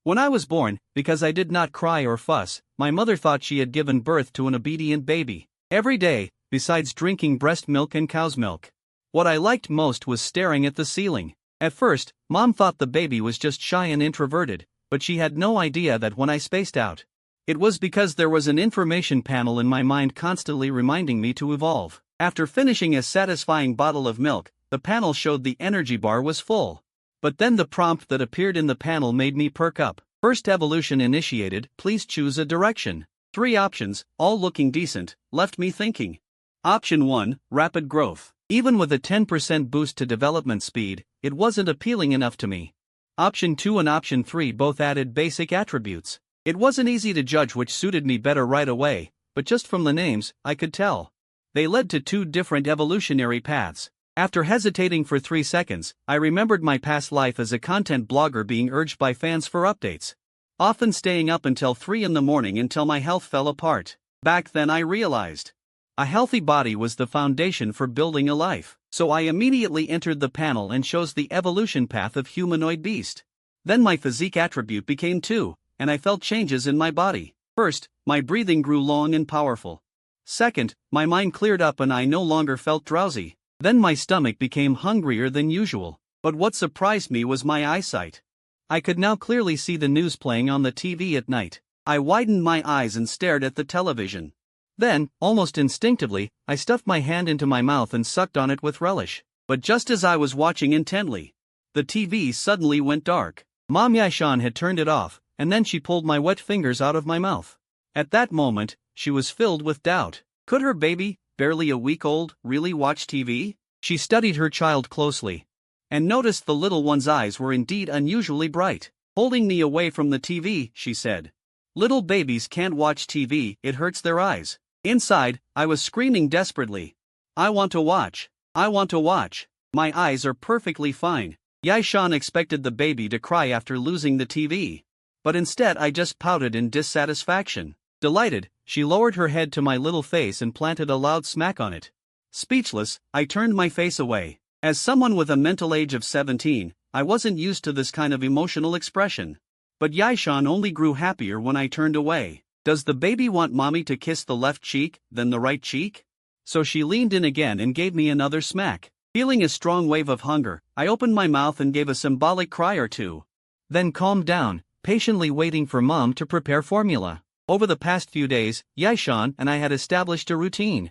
When I was born, because I did not cry or fuss, my mother thought she had given birth to an obedient baby. Every day, besides drinking breast milk and cow's milk, what I liked most was staring at the ceiling. At first, Mom thought the baby was just shy and introverted, but she had no idea that when I spaced out, it was because there was an information panel in my mind constantly reminding me to evolve. After finishing a satisfying bottle of milk, the panel showed the energy bar was full. But then the prompt that appeared in the panel made me perk up. First evolution initiated, please choose a direction. 3 options, all looking decent, left me thinking. Option 1, rapid growth. Even with a 10% boost to development speed, it wasn't appealing enough to me. Option 2 and Option 3 both added basic attributes. It wasn't easy to judge which suited me better right away, but just from the names, I could tell. They led to 2 different evolutionary paths. After hesitating for 3 seconds, I remembered my past life as a content blogger being urged by fans for updates. Often staying up until 3 in the morning until my health fell apart. Back then I realized a healthy body was the foundation for building a life. So I immediately entered the panel and chose the evolution path of humanoid beast. Then my physique attribute became 2, and I felt changes in my body. First, my breathing grew long and powerful. Second, my mind cleared up and I no longer felt drowsy. Then my stomach became hungrier than usual. But what surprised me was my eyesight. I could now clearly see the news playing on the TV at night. I widened my eyes and stared at the television. Then, almost instinctively, I stuffed my hand into my mouth and sucked on it with relish. But just as I was watching intently, the TV suddenly went dark. Mom Yaishan had turned it off, and then she pulled my wet fingers out of my mouth. At that moment, she was filled with doubt. Could her baby, barely a week old, really watch TV? She studied her child closely and noticed the little one's eyes were indeed unusually bright. Holding me away from the TV, she said, "Little babies can't watch TV, it hurts their eyes." Inside, I was screaming desperately, "I want to watch! I want to watch! My eyes are perfectly fine." Yaishan expected the baby to cry after losing the TV. But instead I just pouted in dissatisfaction. Delighted, she lowered her head to my little face and planted a loud smack on it. Speechless, I turned my face away. As someone with a mental age of 17, I wasn't used to this kind of emotional expression. But Yaishan only grew happier when I turned away. Does the baby want mommy to kiss the left cheek, then the right cheek? So she leaned in again and gave me another smack. Feeling a strong wave of hunger, I opened my mouth and gave a symbolic cry or two. Then calmed down, patiently waiting for Mom to prepare formula. Over the past few days, Yaishan and I had established a routine.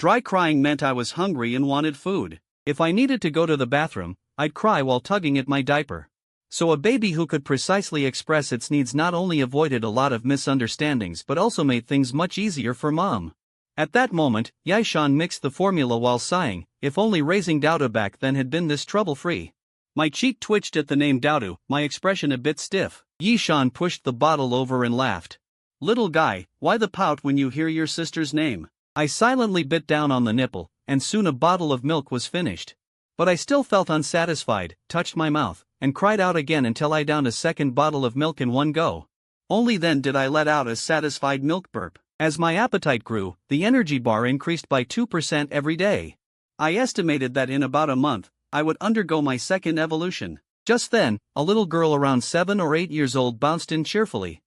Dry crying meant I was hungry and wanted food. If I needed to go to the bathroom, I'd cry while tugging at my diaper. So a baby who could precisely express its needs not only avoided a lot of misunderstandings but also made things much easier for Mom. At that moment, Yaishan mixed the formula while sighing, if only raising Daudu back then had been this trouble-free. My cheek twitched at the name Daudu, my expression a bit stiff. Yaishan pushed the bottle over and laughed. "Little guy, why the pout when you hear your sister's name?" I silently bit down on the nipple, and soon a bottle of milk was finished. But I still felt unsatisfied, touched my mouth, and cried out again until I downed a second bottle of milk in one go. Only then did I let out a satisfied milk burp. As my appetite grew, the energy bar increased by 2% every day. I estimated that in about a month, I would undergo my second evolution. Just then, a little girl around 7 or 8 years old bounced in cheerfully.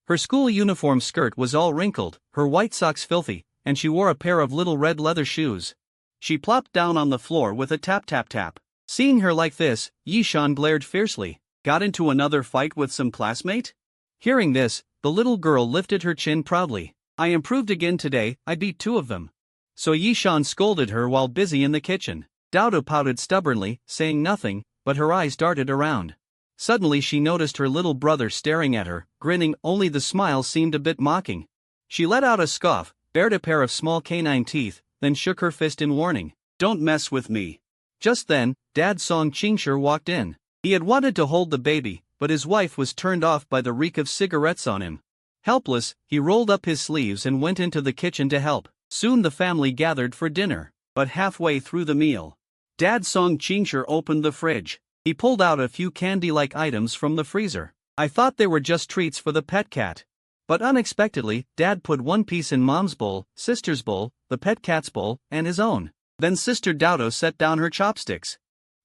Her school uniform skirt was all wrinkled, her white socks filthy, and she wore a pair of little red leather shoes. She plopped down on the floor with a tap-tap-tap. Seeing her like this, Yaishan glared fiercely. "Got into another fight with some classmate?" Hearing this, the little girl lifted her chin proudly. "I improved again today, I beat 2 of them." So Yaishan scolded her while busy in the kitchen. Daudu pouted stubbornly, saying nothing, but her eyes darted around. Suddenly she noticed her little brother staring at her, grinning, only the smile seemed a bit mocking. She let out a scoff, bared a pair of small canine teeth, then shook her fist in warning. "Don't mess with me." Just then, Dad Song Qingshi walked in. He had wanted to hold the baby, but his wife was turned off by the reek of cigarettes on him. Helpless, he rolled up his sleeves and went into the kitchen to help. Soon the family gathered for dinner. But halfway through the meal, Dad Song Qingshi opened the fridge. He pulled out a few candy-like items from the freezer. I thought they were just treats for the pet cat. But unexpectedly, Dad put one piece in Mom's bowl, Sister's bowl, the pet cat's bowl, and his own. Then Sister Daudu set down her chopsticks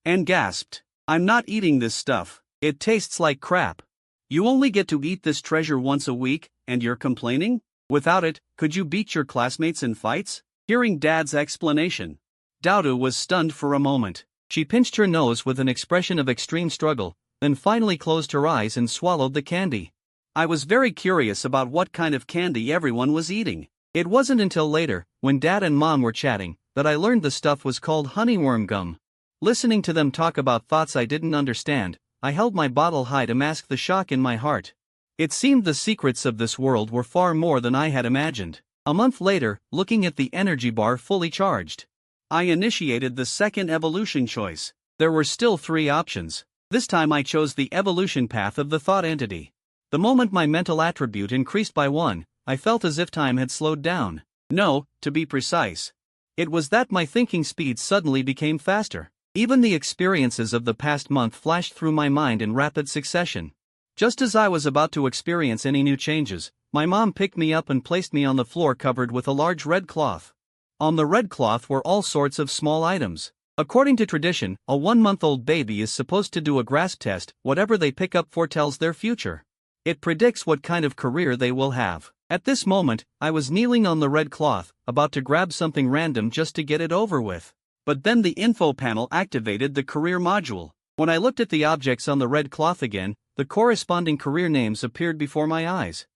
and gasped, "I'm not eating this stuff. It tastes like crap." You only get to eat this treasure once a week, and you're complaining? Without it, could you beat your classmates in fights? Hearing Dad's explanation, Daudu was stunned for a moment. She pinched her nose with an expression of extreme struggle, then finally closed her eyes and swallowed the candy. I was very curious about what kind of candy everyone was eating. It wasn't until later, when Dad and Mom were chatting, that I learned the stuff was called honeyworm gum. Listening to them talk about thoughts I didn't understand, I held my bottle high to mask the shock in my heart. It seemed the secrets of this world were far more than I had imagined. A month later, looking at the energy bar fully charged, I initiated the second evolution choice. There were still 3 options. This time I chose the evolution path of the thought entity. The moment my mental attribute increased by 1, I felt as if time had slowed down. No, to be precise, it was that my thinking speed suddenly became faster. Even the experiences of the past month flashed through my mind in rapid succession. Just as I was about to experience any new changes, my mom picked me up and placed me on the floor covered with a large red cloth. On the red cloth were all sorts of small items. According to tradition, a 1-month-old baby is supposed to do a grasp test. Whatever they pick up foretells their future. It predicts what kind of career they will have. At this moment, I was kneeling on the red cloth, about to grab something random just to get it over with. But then the info panel activated the career module. When I looked at the objects on the red cloth again, the corresponding career names appeared before my eyes.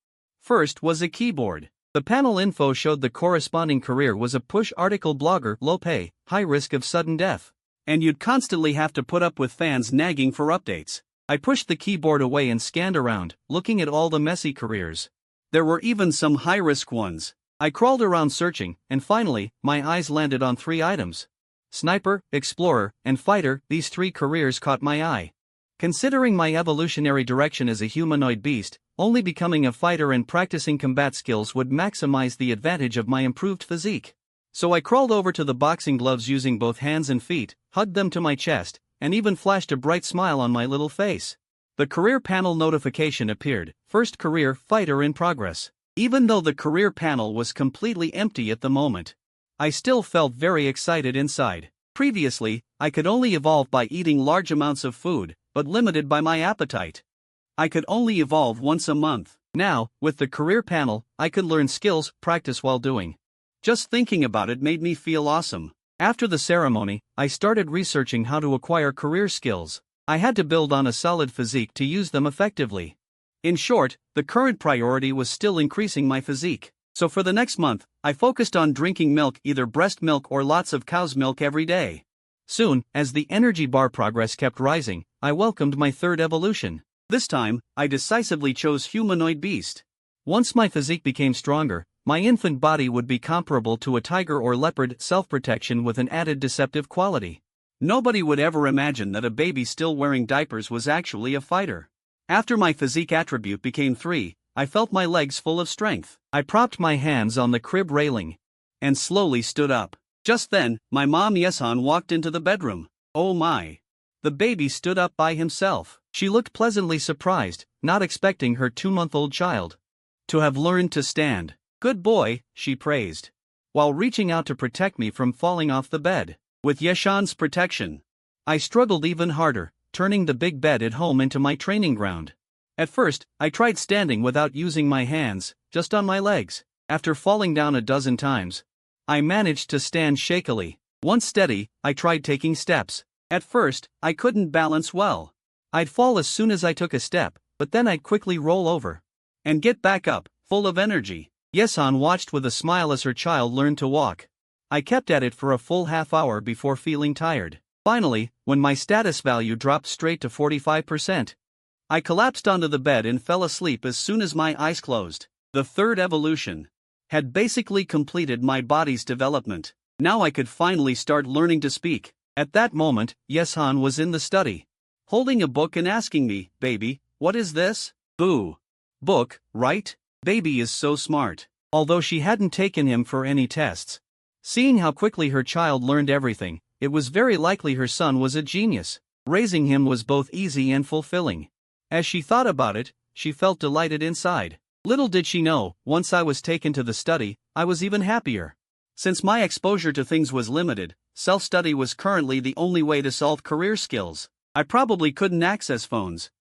First was a keyboard. The panel info showed the corresponding career was a push article blogger, low pay, high risk of sudden death. And you'd constantly have to put up with fans nagging for updates. I pushed the keyboard away and scanned around, looking at all the messy careers. There were even some high-risk ones. I crawled around searching, and finally, my eyes landed on 3 items. Sniper, Explorer, and Fighter. These 3 careers caught my eye. Considering my evolutionary direction as a humanoid beast, only becoming a fighter and practicing combat skills would maximize the advantage of my improved physique. So I crawled over to the boxing gloves using both hands and feet, hugged them to my chest, and even flashed a bright smile on my little face. The career panel notification appeared, first career, fighter in progress. Even though the career panel was completely empty at the moment, I still felt very excited inside. Previously, I could only evolve by eating large amounts of food, but limited by my appetite. I could only evolve once a month. Now, with the career panel, I could learn skills, practice while doing. Just thinking about it made me feel awesome. After the ceremony, I started researching how to acquire career skills. I had to build on a solid physique to use them effectively. In short, the current priority was still increasing my physique. So for the next month, I focused on drinking milk, either breast milk or lots of cow's milk every day. Soon, as the energy bar progress kept rising, I welcomed my 3rd evolution. This time, I decisively chose humanoid beast. Once my physique became stronger, my infant body would be comparable to a tiger or leopard, self-protection with an added deceptive quality. Nobody would ever imagine that a baby still wearing diapers was actually a fighter. After my physique attribute became 3, I felt my legs full of strength. I propped my hands on the crib railing and slowly stood up. Just then, my mom Yesan walked into the bedroom. Oh my! The baby stood up by himself. She looked pleasantly surprised, not expecting her 2-month-old child to have learned to stand. Good boy, she praised, while reaching out to protect me from falling off the bed. With Yeshan's protection, I struggled even harder, turning the big bed at home into my training ground. At first, I tried standing without using my hands, just on my legs. After falling down a dozen times, I managed to stand shakily. Once steady, I tried taking steps. At first, I couldn't balance well. I'd fall as soon as I took a step, but then I'd quickly roll over and get back up, full of energy. Yesan watched with a smile as her child learned to walk. I kept at it for a full half-hour before feeling tired. Finally, when my status value dropped straight to 45%, I collapsed onto the bed and fell asleep as soon as my eyes closed. The 3rd evolution had basically completed my body's development. Now I could finally start learning to speak. At that moment, Yesan was in the study, holding a book and asking me, "Baby, what is this?" Boo. Book, right? Baby is so smart. Although she hadn't taken him for any tests, seeing how quickly her child learned everything, it was very likely her son was a genius. Raising him was both easy and fulfilling. As she thought about it, she felt delighted inside. Little did she know, once I was taken to the study, I was even happier. Since my exposure to things was limited, self-study was currently the only way to solve career skills. I probably couldn't access phones,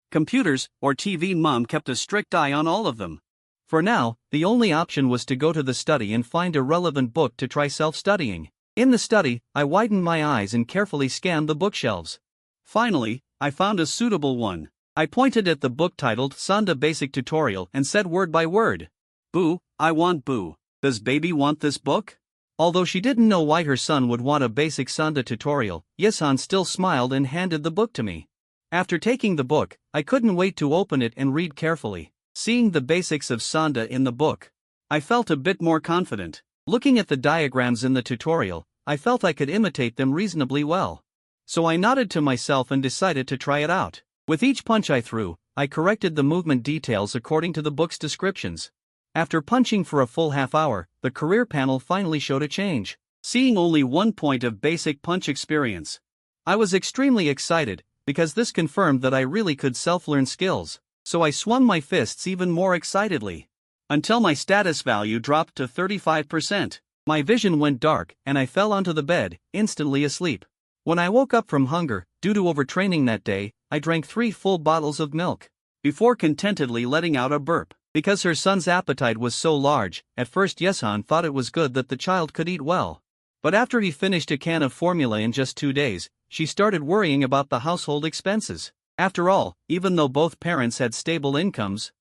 Computers or TV. Mom kept a strict eye on all of them. For now, the only option was to go to the study and find a relevant book to try self-studying. In the study, I widened my eyes and carefully scanned the bookshelves. Finally, I found a suitable one. I pointed at the book titled Sanda Basic Tutorial and said word by word, "Boo, I want Boo. Does baby want this book?" Although she didn't know why her son would want a basic Sanda tutorial, Yesan still smiled and handed the book to me. After taking the book, I couldn't wait to open it and read carefully. Seeing the basics of Sanda in the book, I felt a bit more confident. Looking at the diagrams in the tutorial, I felt I could imitate them reasonably well. So I nodded to myself and decided to try it out. With each punch I threw, I corrected the movement details according to the book's descriptions. After punching for a full half hour, the career panel finally showed a change. Seeing only 1 point of basic punch experience, I was extremely excited, because this confirmed that I really could self-learn skills. So I swung my fists even more excitedly, until my status value dropped to 35%. My vision went dark and I fell onto the bed, instantly asleep. When I woke up from hunger, due to overtraining that day, I drank 3 full bottles of milk, before contentedly letting out a burp. Because her son's appetite was so large, at first Yesan thought it was good that the child could eat well. But after he finished a can of formula in just 2 days, she started worrying about the household expenses. After all, even though both parents had stable incomes,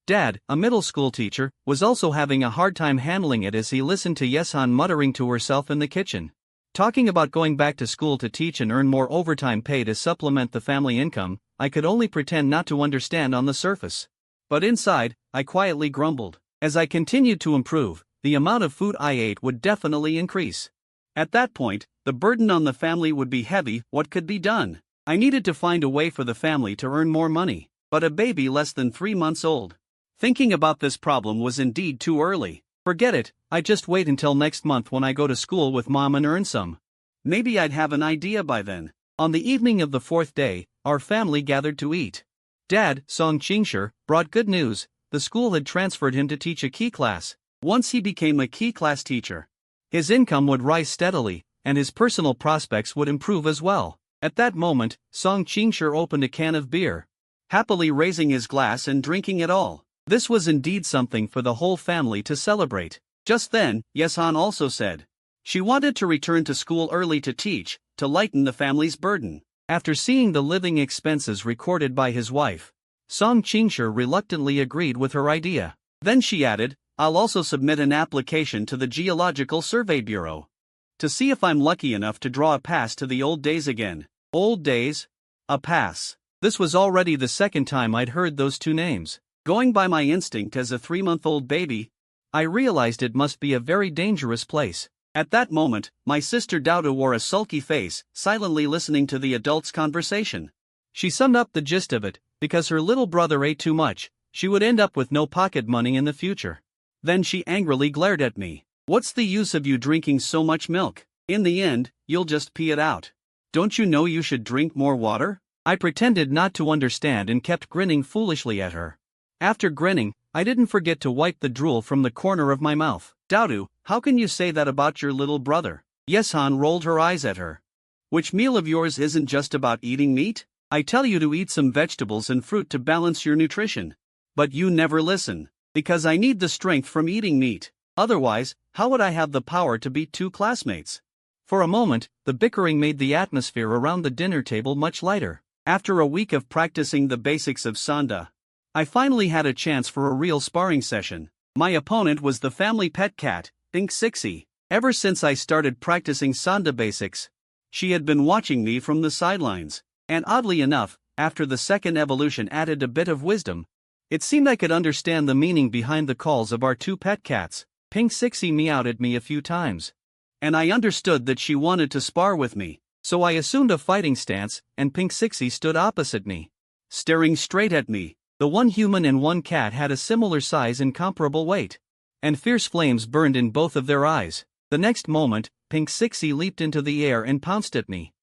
Dad, a middle school teacher, was also having a hard time handling it as he listened to Yesan muttering to herself in the kitchen, talking about going back to school to teach and earn more overtime pay to supplement the family income. I could only pretend not to understand on the surface. But inside, I quietly grumbled. As I continued to improve, the amount of food I ate would definitely increase. At that point, the burden on the family would be heavy. What could be done? I needed to find a way for the family to earn more money. But a baby less than 3 months old. Thinking about this problem was indeed too early. Forget it, I just wait until next month when I go to school with Mom and earn some. Maybe I'd have an idea by then. On the evening of the 4th day, our family gathered to eat. Dad, Song Qingshi, brought good news. The school had transferred him to teach a key class. Once he became a key class teacher, his income would rise steadily, and his personal prospects would improve as well. At that moment, Song Qingshi opened a can of beer, happily raising his glass and drinking it all. This was indeed something for the whole family to celebrate. Just then, Yesan also said she wanted to return to school early to teach, to lighten the family's burden. After seeing the living expenses recorded by his wife, Song Qingshi reluctantly agreed with her idea. Then she added, "I'll also submit an application to the Geological Survey Bureau to see if I'm lucky enough to draw a pass to the old days again." Old days? A pass. This was already the second time I'd heard those two names. Going by my instinct as a 3-month-old baby, I realized it must be a very dangerous place. At that moment, my sister Dauda wore a sulky face, silently listening to the adults' conversation. She summed up the gist of it: because her little brother ate too much, she would end up with no pocket money in the future. Then she angrily glared at me. "What's the use of you drinking so much milk? In the end, you'll just pee it out. Don't you know you should drink more water?" I pretended not to understand and kept grinning foolishly at her. After grinning, I didn't forget to wipe the drool from the corner of my mouth. "Daudu, how can you say that about your little brother?" Yesan rolled her eyes at her. "Which meal of yours isn't just about eating meat? I tell you to eat some vegetables and fruit to balance your nutrition. But you never listen. Because I need the strength from eating meat. Otherwise, how would I have the power to beat 2 classmates?" For a moment, the bickering made the atmosphere around the dinner table much lighter. After a week of practicing the basics of Sanda, I finally had a chance for a real sparring session. My opponent was the family pet cat, Infancy. Ever since I started practicing Sanda basics, she had been watching me from the sidelines. And oddly enough, after the second evolution added a bit of wisdom, it seemed I could understand the meaning behind the calls of our 2 pet cats. Infancy meowed at me a few times, and I understood that she wanted to spar with me. So I assumed a fighting stance, and Infancy stood opposite me, staring straight at me. The one human and one cat had a similar size and comparable weight, and fierce flames burned in both of their eyes. The next moment, Infancy leaped into the air and pounced at me.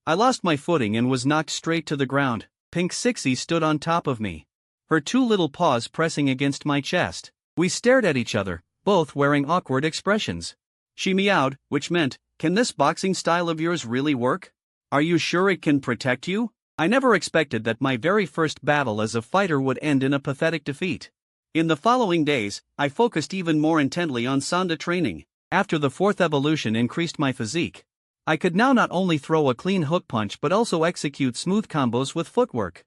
I lost my footing and was knocked straight to the ground. Infancy stood on top of me, her 2 little paws pressing against my chest. We stared at each other, both wearing awkward expressions. She meowed, which meant, "Can this boxing style of yours really work? Are you sure it can protect you?" I never expected that my very first battle as a fighter would end in a pathetic defeat. In the following days, I focused even more intently on Sanda training. After the fourth evolution increased my physique, I could now not only throw a clean hook punch but also execute smooth combos with footwork.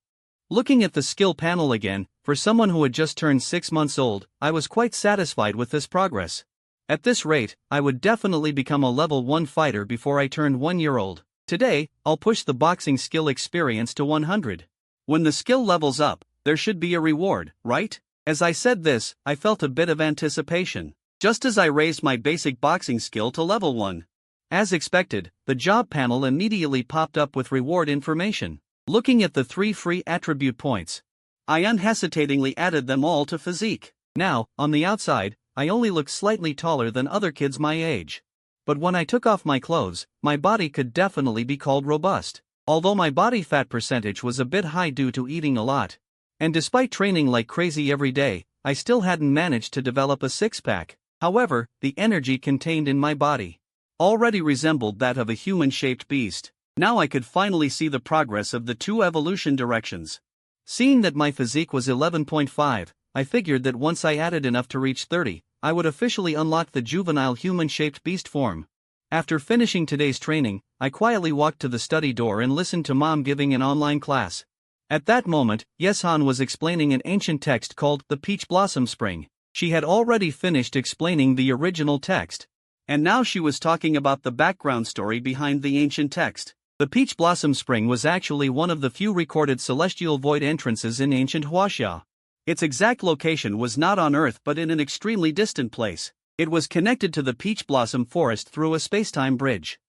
Looking at the skill panel again, for someone who had just turned 6 months old, I was quite satisfied with this progress. At this rate, I would definitely become a level 1 fighter before I turned 1 year old. Today, I'll push the boxing skill experience to 100. When the skill levels up, there should be a reward, right? As I said this, I felt a bit of anticipation. Just as I raised my basic boxing skill to level 1. As expected, the job panel immediately popped up with reward information. Looking at the 3 free attribute points, I unhesitatingly added them all to physique. Now, on the outside, I only looked slightly taller than other kids my age. But when I took off my clothes, my body could definitely be called robust. Although my body fat percentage was a bit high due to eating a lot, and despite training like crazy every day, I still hadn't managed to develop a six-pack. However, the energy contained in my body already resembled that of a human-shaped beast. Now I could finally see the progress of the 2 evolution directions. Seeing that my physique was 11.5, I figured that once I added enough to reach 30, I would officially unlock the juvenile human-shaped beast form. After finishing today's training, I quietly walked to the study door and listened to Mom giving an online class. At that moment, Yeshan was explaining an ancient text called The Peach Blossom Spring. She had already finished explaining the original text, and now she was talking about the background story behind the ancient text. The Peach Blossom Spring was actually one of the few recorded celestial void entrances in ancient Huaxia. Its exact location was not on Earth but in an extremely distant place. It was connected to the Peach Blossom Forest through a spacetime bridge.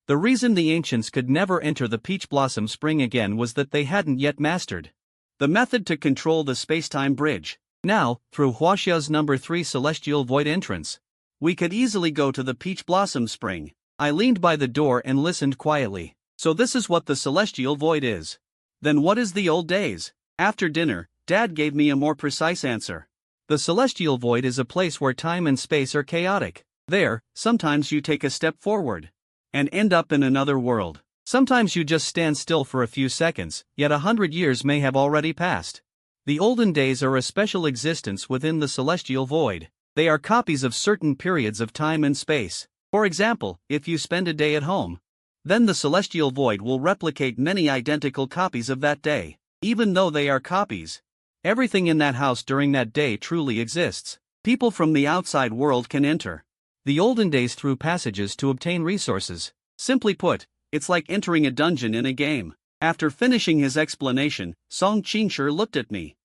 The reason the ancients could never enter the Peach Blossom Spring again was that they hadn't yet mastered the method to control the spacetime bridge. Now, through Huaxia's number 3 celestial void entrance, we could easily go to the Peach Blossom Spring. I leaned by the door and listened quietly. So this is what the celestial void is. Then what is the old days? After dinner, Dad gave me a more precise answer. The celestial void is a place where time and space are chaotic. There, sometimes you take a step forward and end up in another world. Sometimes you just stand still for a few seconds, yet 100 years may have already passed. The olden days are a special existence within the celestial void. They are copies of certain periods of time and space. For example, if you spend a day at home, then the celestial void will replicate many identical copies of that day. Even though they are copies, everything in that house during that day truly exists. People from the outside world can enter the olden days through passages to obtain resources. Simply put, it's like entering a dungeon in a game. After finishing his explanation, Song Qingshi looked at me.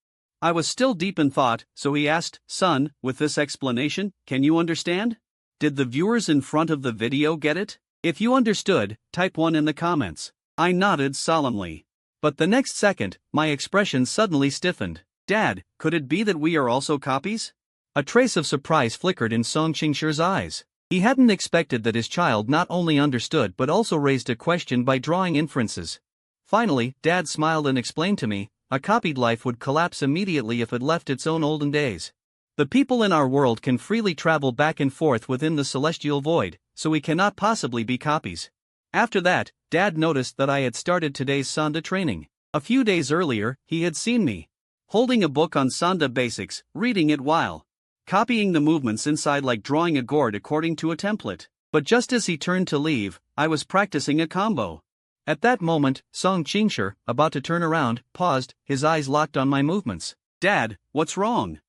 I was still deep in thought, so he asked, "Son, with this explanation, can you understand? Did the viewers in front of the video get it? If you understood, type 1 in the comments." I nodded solemnly. But the next second, my expression suddenly stiffened. "Dad, could it be that we are also copies?" A trace of surprise flickered in Song Qingshi's eyes. He hadn't expected that his child not only understood but also raised a question by drawing inferences. Finally, Dad smiled and explained to me, a copied life would collapse immediately if it left its own olden days. The people in our world can freely travel back and forth within the celestial void, so we cannot possibly be copies. After that, Dad noticed that I had started today's Sanda training. A few days earlier, he had seen me holding a book on Sanda basics, reading it while copying the movements inside like drawing a gourd according to a template. But just as he turned to leave, I was practicing a combo. At that moment, Song Qingshi, about to turn around, paused, his eyes locked on my movements. "Dad, what's wrong?"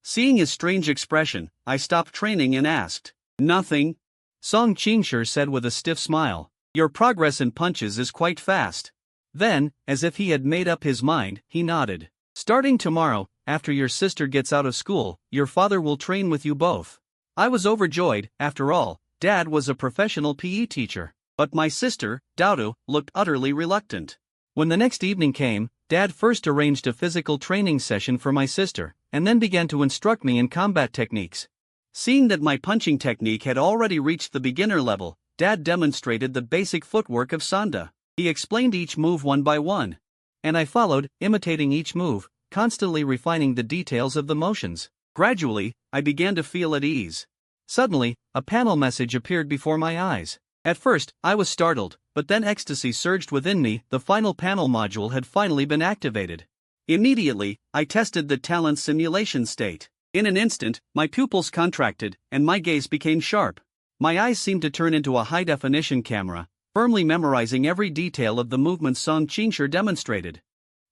Seeing his strange expression, I stopped training and asked. "Nothing," Song Qingshi said with a stiff smile. "Your progress in punches is quite fast." Then, as if he had made up his mind, he nodded. "Starting tomorrow, after your sister gets out of school, your father will train with you both." I was overjoyed. After all, Dad was a professional PE teacher. But my sister, Dodo, looked utterly reluctant. When the next evening came, Dad first arranged a physical training session for my sister, and then began to instruct me in combat techniques. Seeing that my punching technique had already reached the beginner level, Dad demonstrated the basic footwork of Sanda. He explained each move one by one, and I followed, imitating each move, constantly refining the details of the motions. Gradually, I began to feel at ease. Suddenly, a panel message appeared before my eyes. At first, I was startled, but then ecstasy surged within me. The final panel module had finally been activated. Immediately, I tested the talent simulation state. In an instant, my pupils contracted, and my gaze became sharp. My eyes seemed to turn into a high-definition camera, firmly memorizing every detail of the movements Song Qingshi demonstrated.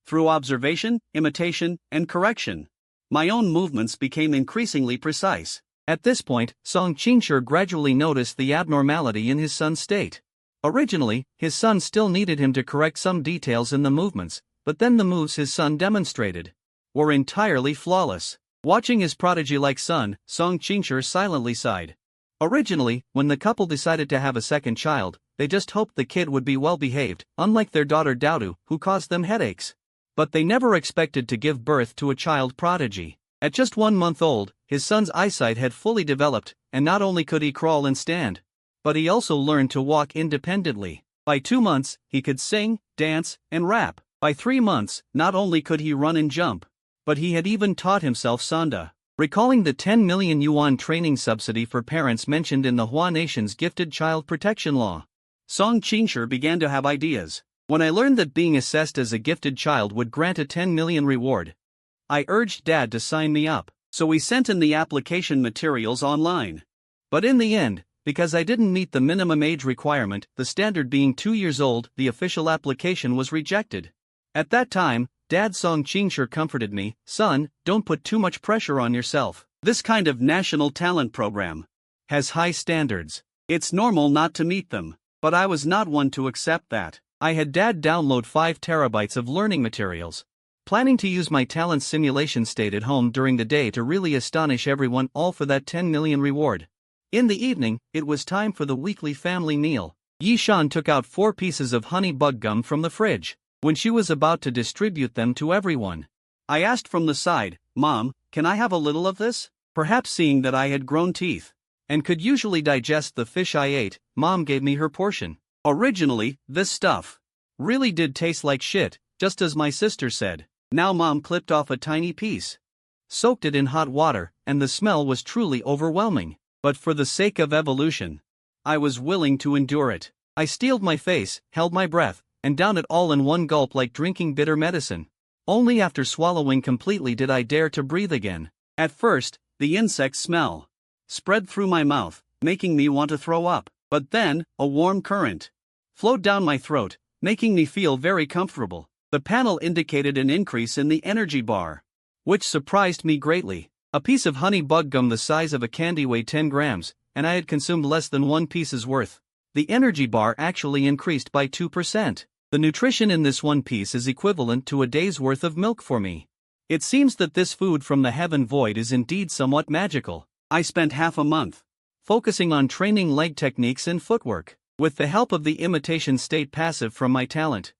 Through observation, imitation, and correction, my own movements became increasingly precise. At this point, Song Qingshi gradually noticed the abnormality in his son's state. Originally, his son still needed him to correct some details in the movements, but then the moves his son demonstrated were entirely flawless. Watching his prodigy-like son, Song Qingshi silently sighed. Originally, when the couple decided to have a second child, they just hoped the kid would be well-behaved, unlike their daughter Daodu, who caused them headaches. But they never expected to give birth to a child prodigy. At just 1 month old, his son's eyesight had fully developed, and not only could he crawl and stand, but he also learned to walk independently. By 2 months, he could sing, dance, and rap. By 3 months, not only could he run and jump, but he had even taught himself sanda. Recalling the 10 million yuan training subsidy for parents mentioned in the Hua Nation's gifted child protection law, Song Qingshi began to have ideas. When I learned that being assessed as a gifted child would grant a 10 million reward, I urged Dad to sign me up, so we sent in the application materials online. But in the end, because I didn't meet the minimum age requirement, the standard being 2 years old, the official application was rejected. At that time, Dad Song Qingshi comforted me, "Son, don't put too much pressure on yourself. This kind of national talent program has high standards. It's normal not to meet them." But I was not one to accept that. I had Dad download 5 terabytes of learning materials, planning to use my talent simulation state at home during the day to really astonish everyone, all for that 10 million reward. In the evening, it was time for the weekly family meal. Yi Shan took out 4 pieces of honey bug gum from the fridge. When she was about to distribute them to everyone, I asked from the side, "Mom, can I have a little of this?" Perhaps seeing that I had grown teeth and could usually digest the fish I ate, Mom gave me her portion. Originally, this stuff really did taste like shit, just as my sister said. Now Mom clipped off a tiny piece, soaked it in hot water, and the smell was truly overwhelming. But for the sake of evolution, I was willing to endure it. I steeled my face, held my breath, and downed it all in one gulp like drinking bitter medicine. Only after swallowing completely did I dare to breathe again. At first, the insect smell spread through my mouth, making me want to throw up. But then, a warm current flowed down my throat, making me feel very comfortable. The panel indicated an increase in the energy bar, which surprised me greatly. A piece of honey bug gum the size of a candy weighed 10 grams, and I had consumed less than 1 piece's worth. The energy bar actually increased by 2%. The nutrition in this one piece is equivalent to a day's worth of milk for me. It seems that this food from the heaven void is indeed somewhat magical. I spent half a month focusing on training leg techniques and footwork. With the help of the imitation state passive from my talent,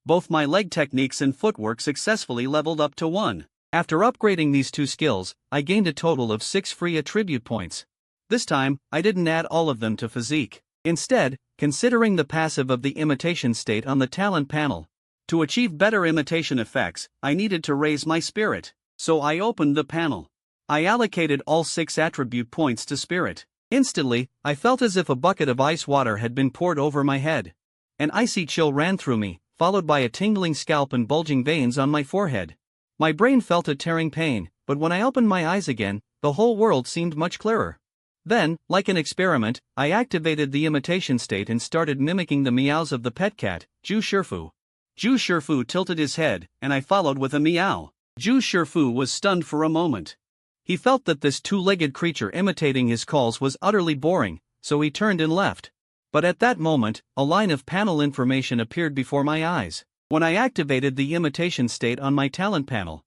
both my leg techniques and footwork successfully leveled up to 1. After upgrading these 2 skills, I gained a total of 6 free attribute points. This time, I didn't add all of them to physique. Instead, considering the passive of the imitation state on the talent panel, to achieve better imitation effects, I needed to raise my spirit. So I opened the panel. I allocated all 6 attribute points to spirit. Instantly, I felt as if a bucket of ice water had been poured over my head. An icy chill ran through me, followed by a tingling scalp and bulging veins on my forehead. My brain felt a tearing pain, but when I opened my eyes again, the whole world seemed much clearer. Then, like an experiment, I activated the imitation state and started mimicking the meows of the pet cat, Zhu Shifu. Zhu Shifu tilted his head, and I followed with a meow. Zhu Shifu was stunned for a moment. He felt that this 2-legged creature imitating his calls was utterly boring, so he turned and left. But at that moment, a line of panel information appeared before my eyes. When I activated the imitation state on my talent panel,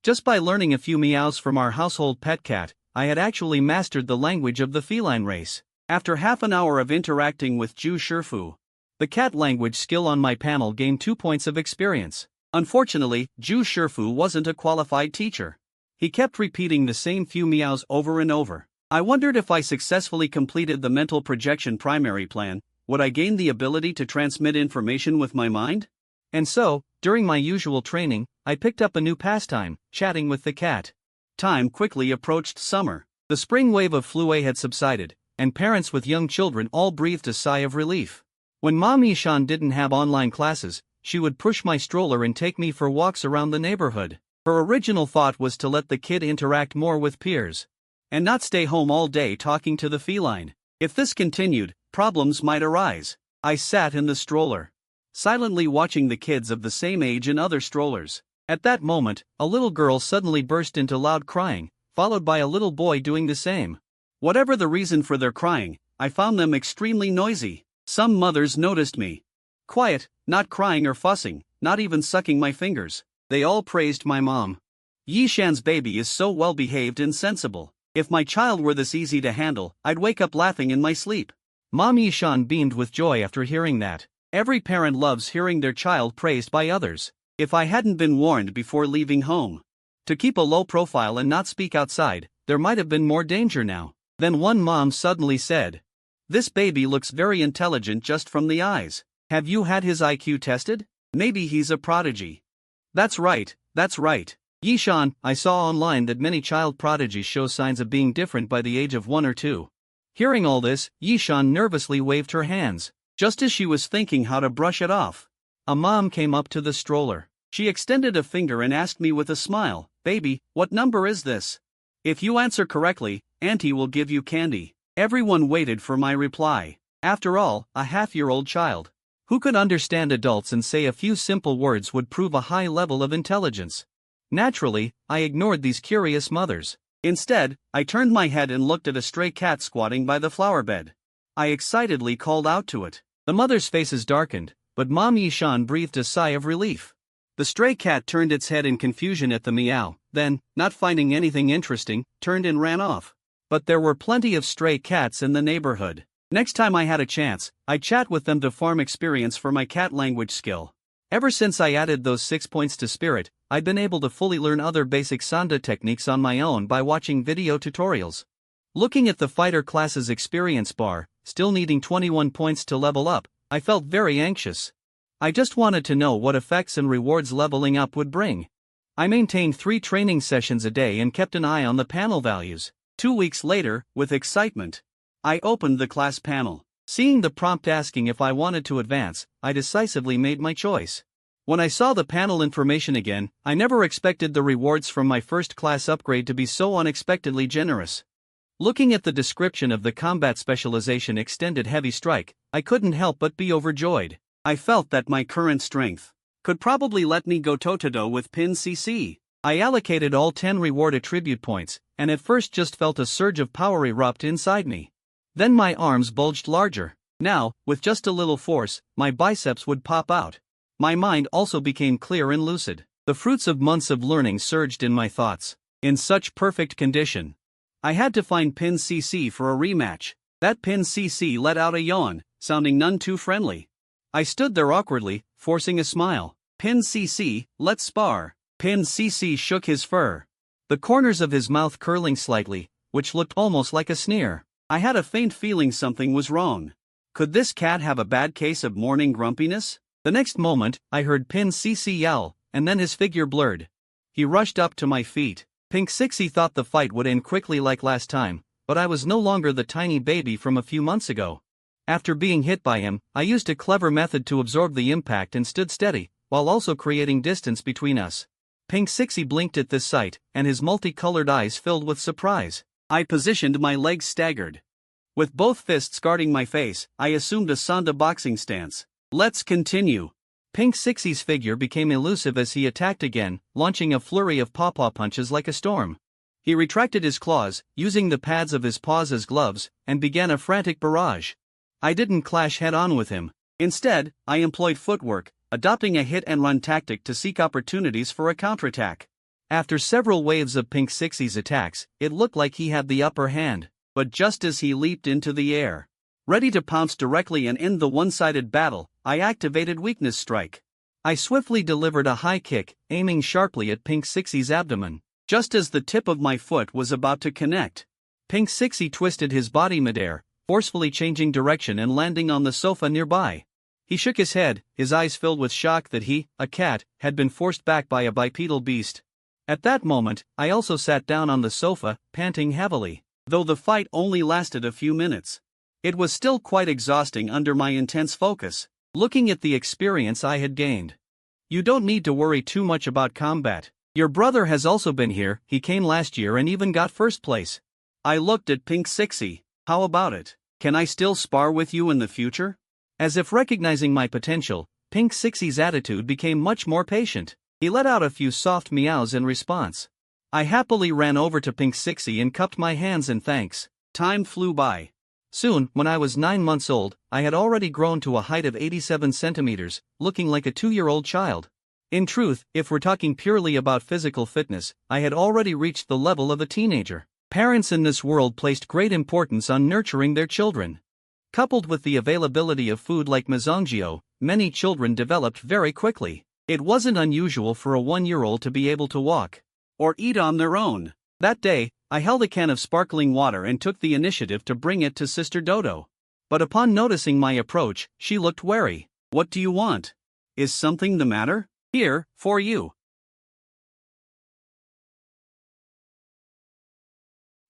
just by learning a few meows from our household pet cat, I had actually mastered the language of the feline race. After half an hour of interacting with Zhu Shifu, the cat language skill on my panel gained 2 points of experience. Unfortunately, Zhu Shifu wasn't a qualified teacher. He kept repeating the same few meows over and over. I wondered if I successfully completed the mental projection primary plan, would I gain the ability to transmit information with my mind? And so, during my usual training, I picked up a new pastime, chatting with the cat. Time quickly approached summer. The spring wave of flu had subsided, and parents with young children all breathed a sigh of relief. When Mom Yishan didn't have online classes, she would push my stroller and take me for walks around the neighborhood. Her original thought was to let the kid interact more with peers and not stay home all day talking to the feline. If this continued, problems might arise. I sat in the stroller, silently watching the kids of the same age in other strollers. At that moment, a little girl suddenly burst into loud crying, followed by a little boy doing the same. Whatever the reason for their crying, I found them extremely noisy. Some mothers noticed me. Quiet, not crying or fussing, not even sucking my fingers. They all praised my mom. Yishan's baby is so well behaved and sensible. If my child were this easy to handle, I'd wake up laughing in my sleep. Mom Yishan beamed with joy after hearing that. Every parent loves hearing their child praised by others. If I hadn't been warned before leaving home to keep a low profile and not speak outside, there might have been more danger now. Then one mom suddenly said, "This baby looks very intelligent just from the eyes. Have you had his IQ tested? Maybe he's a prodigy." That's right. Yishan, I saw online that many child prodigies show signs of being different by the age of 1 or 2. Hearing all this, Yishan nervously waved her hands. Just as she was thinking how to brush it off, a mom came up to the stroller. She extended a finger and asked me with a smile, "Baby, what number is this? If you answer correctly, Auntie will give you candy." Everyone waited for my reply. After all, a half-year-old child who could understand adults and say a few simple words would prove a high level of intelligence. Naturally, I ignored these curious mothers. Instead, I turned my head and looked at a stray cat squatting by the flower bed. I excitedly called out to it. The mother's faces darkened, but Mom Yishan breathed a sigh of relief. The stray cat turned its head in confusion at the meow, then, not finding anything interesting, turned and ran off. But there were plenty of stray cats in the neighborhood. Next time I had a chance, I'd chat with them to farm experience for my cat language skill. Ever since I added those 6 points to Spirit, I'd been able to fully learn other basic Sanda techniques on my own by watching video tutorials. Looking at the fighter class's experience bar, still needing 21 points to level up, I felt very anxious. I just wanted to know what effects and rewards leveling up would bring. I maintained 3 training sessions a day and kept an eye on the panel values. 2 weeks later, with excitement, I opened the class panel. Seeing the prompt asking if I wanted to advance, I decisively made my choice. When I saw the panel information again, I never expected the rewards from my first class upgrade to be so unexpectedly generous. Looking at the description of the combat specialization extended heavy strike, I couldn't help but be overjoyed. I felt that my current strength could probably let me go toe-to-toe with Pin CC. I allocated all 10 reward attribute points, and at first just felt a surge of power erupt inside me. Then my arms bulged larger. Now, with just a little force, my biceps would pop out. My mind also became clear and lucid. The fruits of months of learning surged in my thoughts. In such perfect condition, I had to find Pin CC for a rematch. That Pin CC let out a yawn, sounding none too friendly. I stood there awkwardly, forcing a smile. "Pin CC, let's spar." Pin CC shook his fur, the corners of his mouth curling slightly, which looked almost like a sneer. I had a faint feeling something was wrong. Could this cat have a bad case of morning grumpiness? The next moment, I heard Pin CC yell, and then his figure blurred. He rushed up to my feet. Pink Sixie thought the fight would end quickly like last time, but I was no longer the tiny baby from a few months ago. After being hit by him, I used a clever method to absorb the impact and stood steady, while also creating distance between us. Pink Sixie blinked at this sight, and his multicolored eyes filled with surprise. I positioned my legs staggered. With both fists guarding my face, I assumed a Sanda boxing stance. "Let's continue." Pink Sixie's figure became elusive as he attacked again, launching a flurry of paw-paw punches like a storm. He retracted his claws, using the pads of his paws as gloves, and began a frantic barrage. I didn't clash head-on with him. Instead, I employed footwork, adopting a hit-and-run tactic to seek opportunities for a counterattack. After several waves of Pink Sixie's attacks, it looked like he had the upper hand. But just as he leaped into the air, ready to pounce directly and end the one-sided battle, I activated Weakness Strike. I swiftly delivered a high kick, aiming sharply at Pink Sixie's abdomen. Just as the tip of my foot was about to connect, Pink Sixie twisted his body midair, forcefully changing direction and landing on the sofa nearby. He shook his head, his eyes filled with shock that he, a cat, had been forced back by a bipedal beast. At that moment, I also sat down on the sofa, panting heavily. Though the fight only lasted a few minutes, It was still quite exhausting under my intense focus, looking at the experience I had gained. You don't need to worry too much about combat. Your brother has also been here, he came last year and even got first place. I looked at Pink Sixie. How about it? Can I still spar with you in the future? As if recognizing my potential, Pink Sixie's attitude became much more patient. He let out a few soft meows in response. I happily ran over to Pink Sixie and cupped my hands in thanks. Time flew by. Soon, when I was 9 months old, I had already grown to a height of 87 centimeters, looking like a 2-year-old child. In truth, if we're talking purely about physical fitness, I had already reached the level of a teenager. Parents in this world placed great importance on nurturing their children. Coupled with the availability of food like Mizongio, many children developed very quickly. It wasn't unusual for a 1-year-old to be able to walk or eat on their own. That day, I held a can of sparkling water and took the initiative to bring it to Sister Dodo. But upon noticing my approach, she looked wary. What do you want? Is something the matter? Here, for you.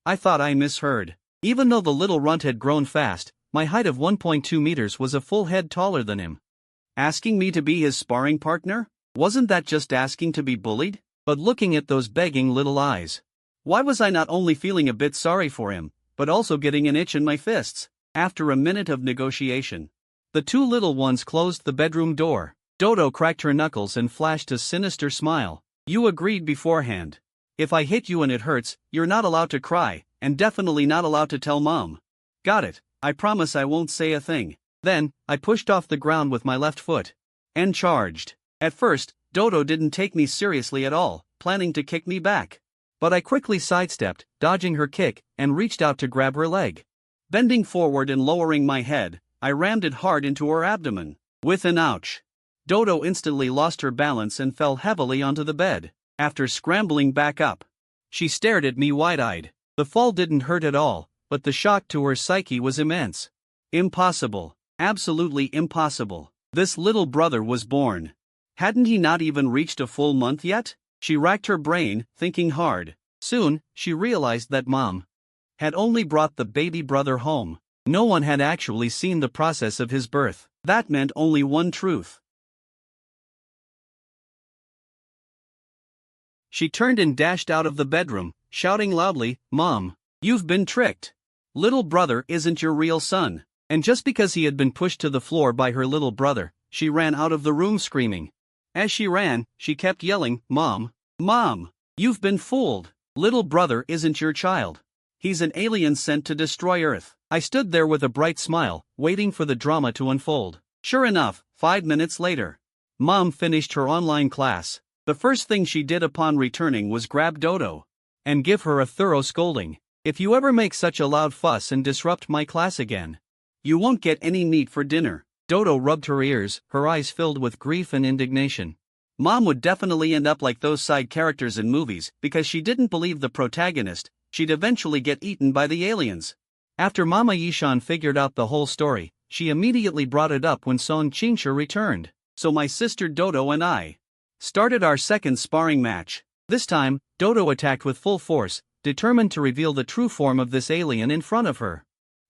I thought I misheard. Even though the little runt had grown fast, my height of 1.2 meters was a full head taller than him. Asking me to be his sparring partner? Wasn't that just asking to be bullied? But looking at those begging little eyes. Why was I not only feeling a bit sorry for him, but also getting an itch in my fists? After a minute of negotiation, the two little ones closed the bedroom door. Dodo cracked her knuckles and flashed a sinister smile. You agreed beforehand. If I hit you and it hurts, you're not allowed to cry, and definitely not allowed to tell Mom. Got it, I promise I won't say a thing. Then, I pushed off the ground with my left foot. And charged. At first, Dodo didn't take me seriously at all, planning to kick me back. But I quickly sidestepped, dodging her kick, and reached out to grab her leg. Bending forward and lowering my head, I rammed it hard into her abdomen. With an ouch. Dodo instantly lost her balance and fell heavily onto the bed. After scrambling back up, she stared at me wide-eyed. The fall didn't hurt at all, but the shock to her psyche was immense. Impossible. Absolutely impossible. This little brother was born. Hadn't he not even reached a full month yet? She racked her brain, thinking hard. Soon, she realized that Mom had only brought the baby brother home. No one had actually seen the process of his birth. That meant only one truth. She turned and dashed out of the bedroom, shouting loudly, Mom, you've been tricked. Little brother isn't your real son. And just because he had been pushed to the floor by her little brother, she ran out of the room screaming. As she ran, she kept yelling, Mom, Mom, you've been fooled. Little brother isn't your child. He's an alien sent to destroy Earth. I stood there with a bright smile, waiting for the drama to unfold. Sure enough, 5 minutes later, Mom finished her online class. The first thing she did upon returning was grab Dodo and give her a thorough scolding. If you ever make such a loud fuss and disrupt my class again, you won't get any meat for dinner. Dodo rubbed her ears, her eyes filled with grief and indignation. Mom would definitely end up like those side characters in movies because she didn't believe the protagonist, she'd eventually get eaten by the aliens. After Mama Yishan figured out the whole story, she immediately brought it up when Song Qingsha returned. So my sister Dodo and I started our second sparring match. This time, Dodo attacked with full force, determined to reveal the true form of this alien in front of her.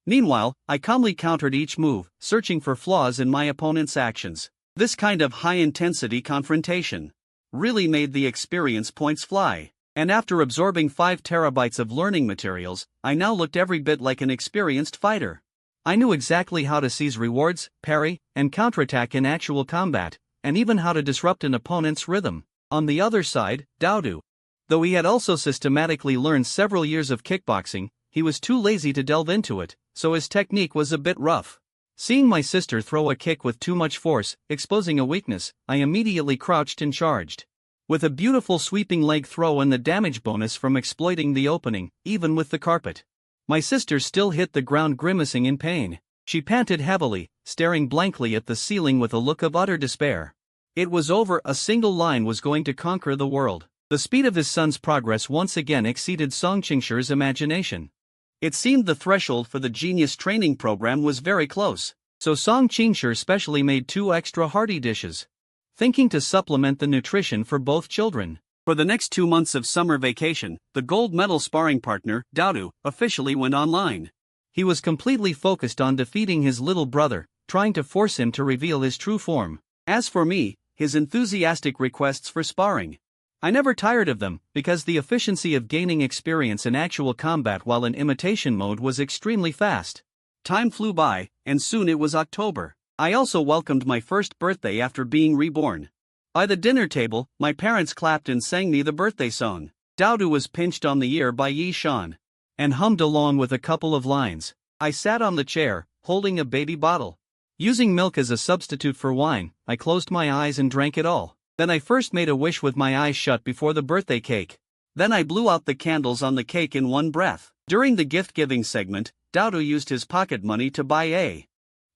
Meanwhile, I calmly countered each move, searching for flaws in my opponent's actions. This kind of high-intensity confrontation really made the experience points fly. And after absorbing 5 terabytes of learning materials, I now looked every bit like an experienced fighter. I knew exactly how to seize rewards, parry, and counterattack in actual combat, and even how to disrupt an opponent's rhythm. On the other side, Daodu, though he had also systematically learned several years of kickboxing, he was too lazy to delve into it, so his technique was a bit rough. Seeing my sister throw a kick with too much force, exposing a weakness, I immediately crouched and charged. With a beautiful sweeping leg throw and the damage bonus from exploiting the opening, even with the carpet. My sister still hit the ground grimacing in pain. She panted heavily, staring blankly at the ceiling with a look of utter despair. It was over. A single line was going to conquer the world. The speed of his son's progress once again exceeded Song Qingsha's imagination. It seemed the threshold for the genius training program was very close, so Song Qingsha specially made 2 extra hearty dishes, thinking to supplement the nutrition for both children. For the next 2 months of summer vacation, the gold medal sparring partner, Daodu, officially went online. He was completely focused on defeating his little brother, trying to force him to reveal his true form. As for me, his enthusiastic requests for sparring. I never tired of them, because the efficiency of gaining experience in actual combat while in imitation mode was extremely fast. Time flew by, and soon it was October. I also welcomed my first birthday after being reborn. By the dinner table, my parents clapped and sang me the birthday song. Daodu was pinched on the ear by Yi Shan and hummed along with a couple of lines. I sat on the chair, holding a baby bottle. Using milk as a substitute for wine, I closed my eyes and drank it all. Then I first made a wish with my eyes shut before the birthday cake. Then I blew out the candles on the cake in one breath. During the gift-giving segment, Daodu used his pocket money to buy a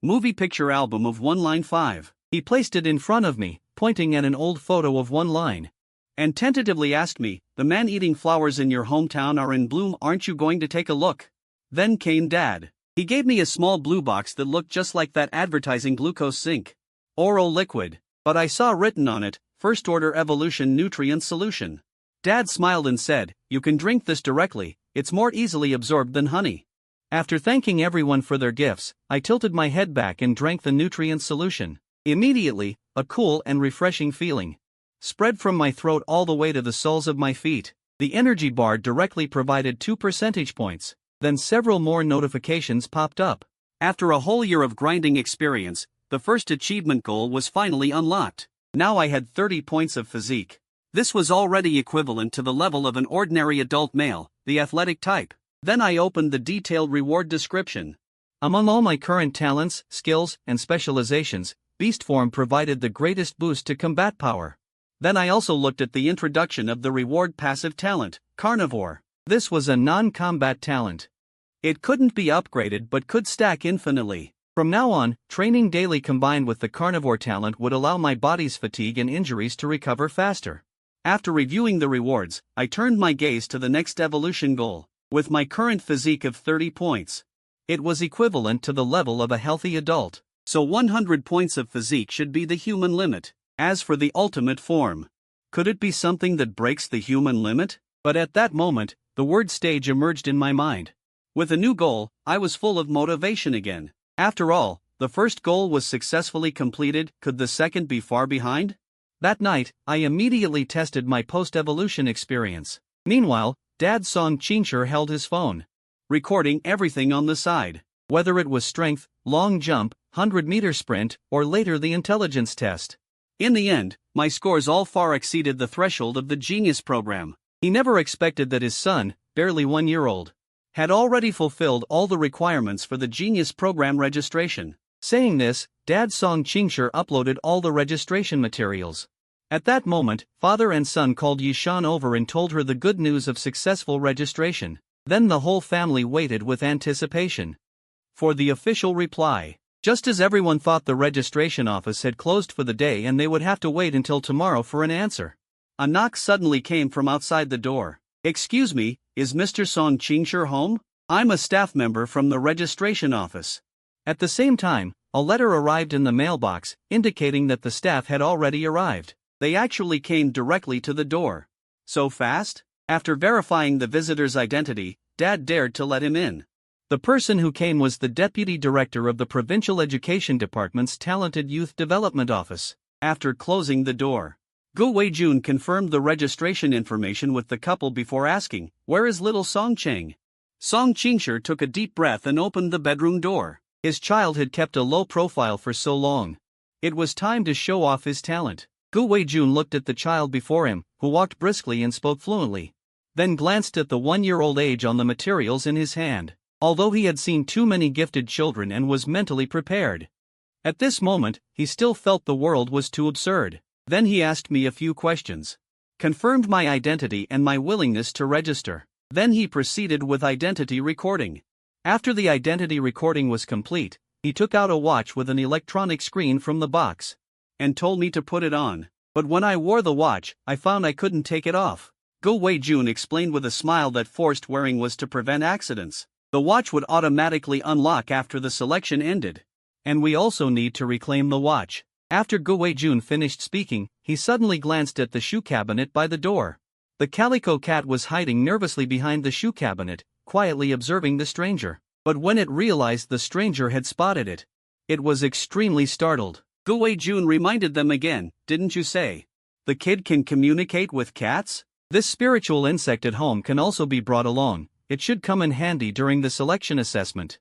movie picture album of One Line 5. He placed it in front of me, pointing at an old photo of One Line, and tentatively asked me, "The man-eating flowers in your hometown are in bloom, aren't you going to take a look?" Then came Dad. He gave me a small blue box that looked just like that advertising glucose zinc oral liquid, but I saw written on it, First Order Evolution Nutrient Solution. Dad smiled and said, "You can drink this directly, it's more easily absorbed than honey." After thanking everyone for their gifts, I tilted my head back and drank the nutrient solution. Immediately, a cool and refreshing feeling spread from my throat all the way to the soles of my feet. The energy bar directly provided 2 percentage points. Then several more notifications popped up. After a whole year of grinding experience, the first achievement goal was finally unlocked. Now I had 30 points of physique. This was already equivalent to the level of an ordinary adult male, the athletic type. Then I opened the detailed reward description. Among all my current talents, skills, and specializations, Beast Form provided the greatest boost to combat power. Then I also looked at the introduction of the reward passive talent, Carnivore. This was a non-combat talent. It couldn't be upgraded but could stack infinitely. From now on, training daily combined with the Carnivore talent would allow my body's fatigue and injuries to recover faster. After reviewing the rewards, I turned my gaze to the next evolution goal. With my current physique of 30 points, it was equivalent to the level of a healthy adult. So 100 points of physique should be the human limit. As for the ultimate form, could it be something that breaks the human limit? But at that moment, the word stage emerged in my mind. With a new goal, I was full of motivation again. After all, the first goal was successfully completed, could the second be far behind? That night, I immediately tested my post-evolution experience. Meanwhile, Dad Song Qingshi held his phone, recording everything on the side. Whether it was strength, long jump, 100-meter sprint, or later the intelligence test. In the end, my scores all far exceeded the threshold of the Genius program. He never expected that his son, barely 1 year old, had already fulfilled all the requirements for the Genius program registration. Saying this, Dad Song Qingshi uploaded all the registration materials. At that moment, father and son called Yishan over and told her the good news of successful registration. Then the whole family waited with anticipation for the official reply. Just as everyone thought the registration office had closed for the day and they would have to wait until tomorrow for an answer, a knock suddenly came from outside the door. "Excuse me, is Mr. Song Qingshi home? I'm a staff member from the registration office." At the same time, a letter arrived in the mailbox, indicating that the staff had already arrived. They actually came directly to the door. So fast? After verifying the visitor's identity, Dad dared to let him in. The person who came was the deputy director of the Provincial Education Department's Talented Youth Development Office. After closing the door, Gu Weijun confirmed the registration information with the couple before asking, "Where is little Song Cheng?" Song Qingshi took a deep breath and opened the bedroom door. His child had kept a low profile for so long. It was time to show off his talent. Gu Weijun looked at the child before him, who walked briskly and spoke fluently. Then glanced at the 1-year-old age on the materials in his hand. Although he had seen too many gifted children and was mentally prepared, at this moment, he still felt the world was too absurd. Then he asked me a few questions, confirmed my identity and my willingness to register. Then he proceeded with identity recording. After the identity recording was complete, he took out a watch with an electronic screen from the box and told me to put it on. But when I wore the watch, I found I couldn't take it off. Gu Weijun explained with a smile that forced wearing was to prevent accidents. The watch would automatically unlock after the selection ended. And we also need to reclaim the watch. After Gu Weijun finished speaking, he suddenly glanced at the shoe cabinet by the door. The calico cat was hiding nervously behind the shoe cabinet, quietly observing the stranger. But when it realized the stranger had spotted it, it was extremely startled. Gu-Wei-jun reminded them again, didn't you say? The kid can communicate with cats? This spiritual insect at home can also be brought along. It should come in handy during the selection assessment.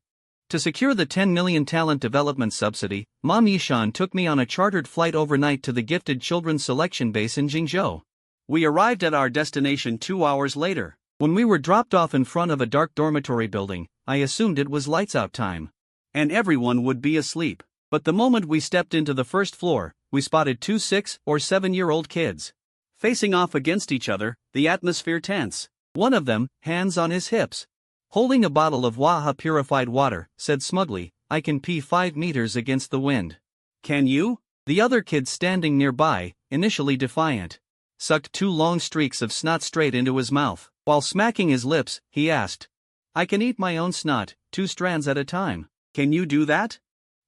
To secure the 10 million talent development subsidy, Mom Yishan took me on a chartered flight overnight to the Gifted Children's Selection Base in Jingzhou. We arrived at our destination 2 hours later. When we were dropped off in front of a dark dormitory building, I assumed it was lights out time, and everyone would be asleep. But the moment we stepped into the first floor, we spotted two 6- or 7-year-old kids. Facing off against each other, the atmosphere tense. One of them, hands on his hips, holding a bottle of Waha purified water, said smugly, I can pee 5 meters against the wind. Can you? The other kid standing nearby, initially defiant, sucked 2 long streaks of snot straight into his mouth. While smacking his lips, he asked, I can eat my own snot, 2 strands at a time. Can you do that?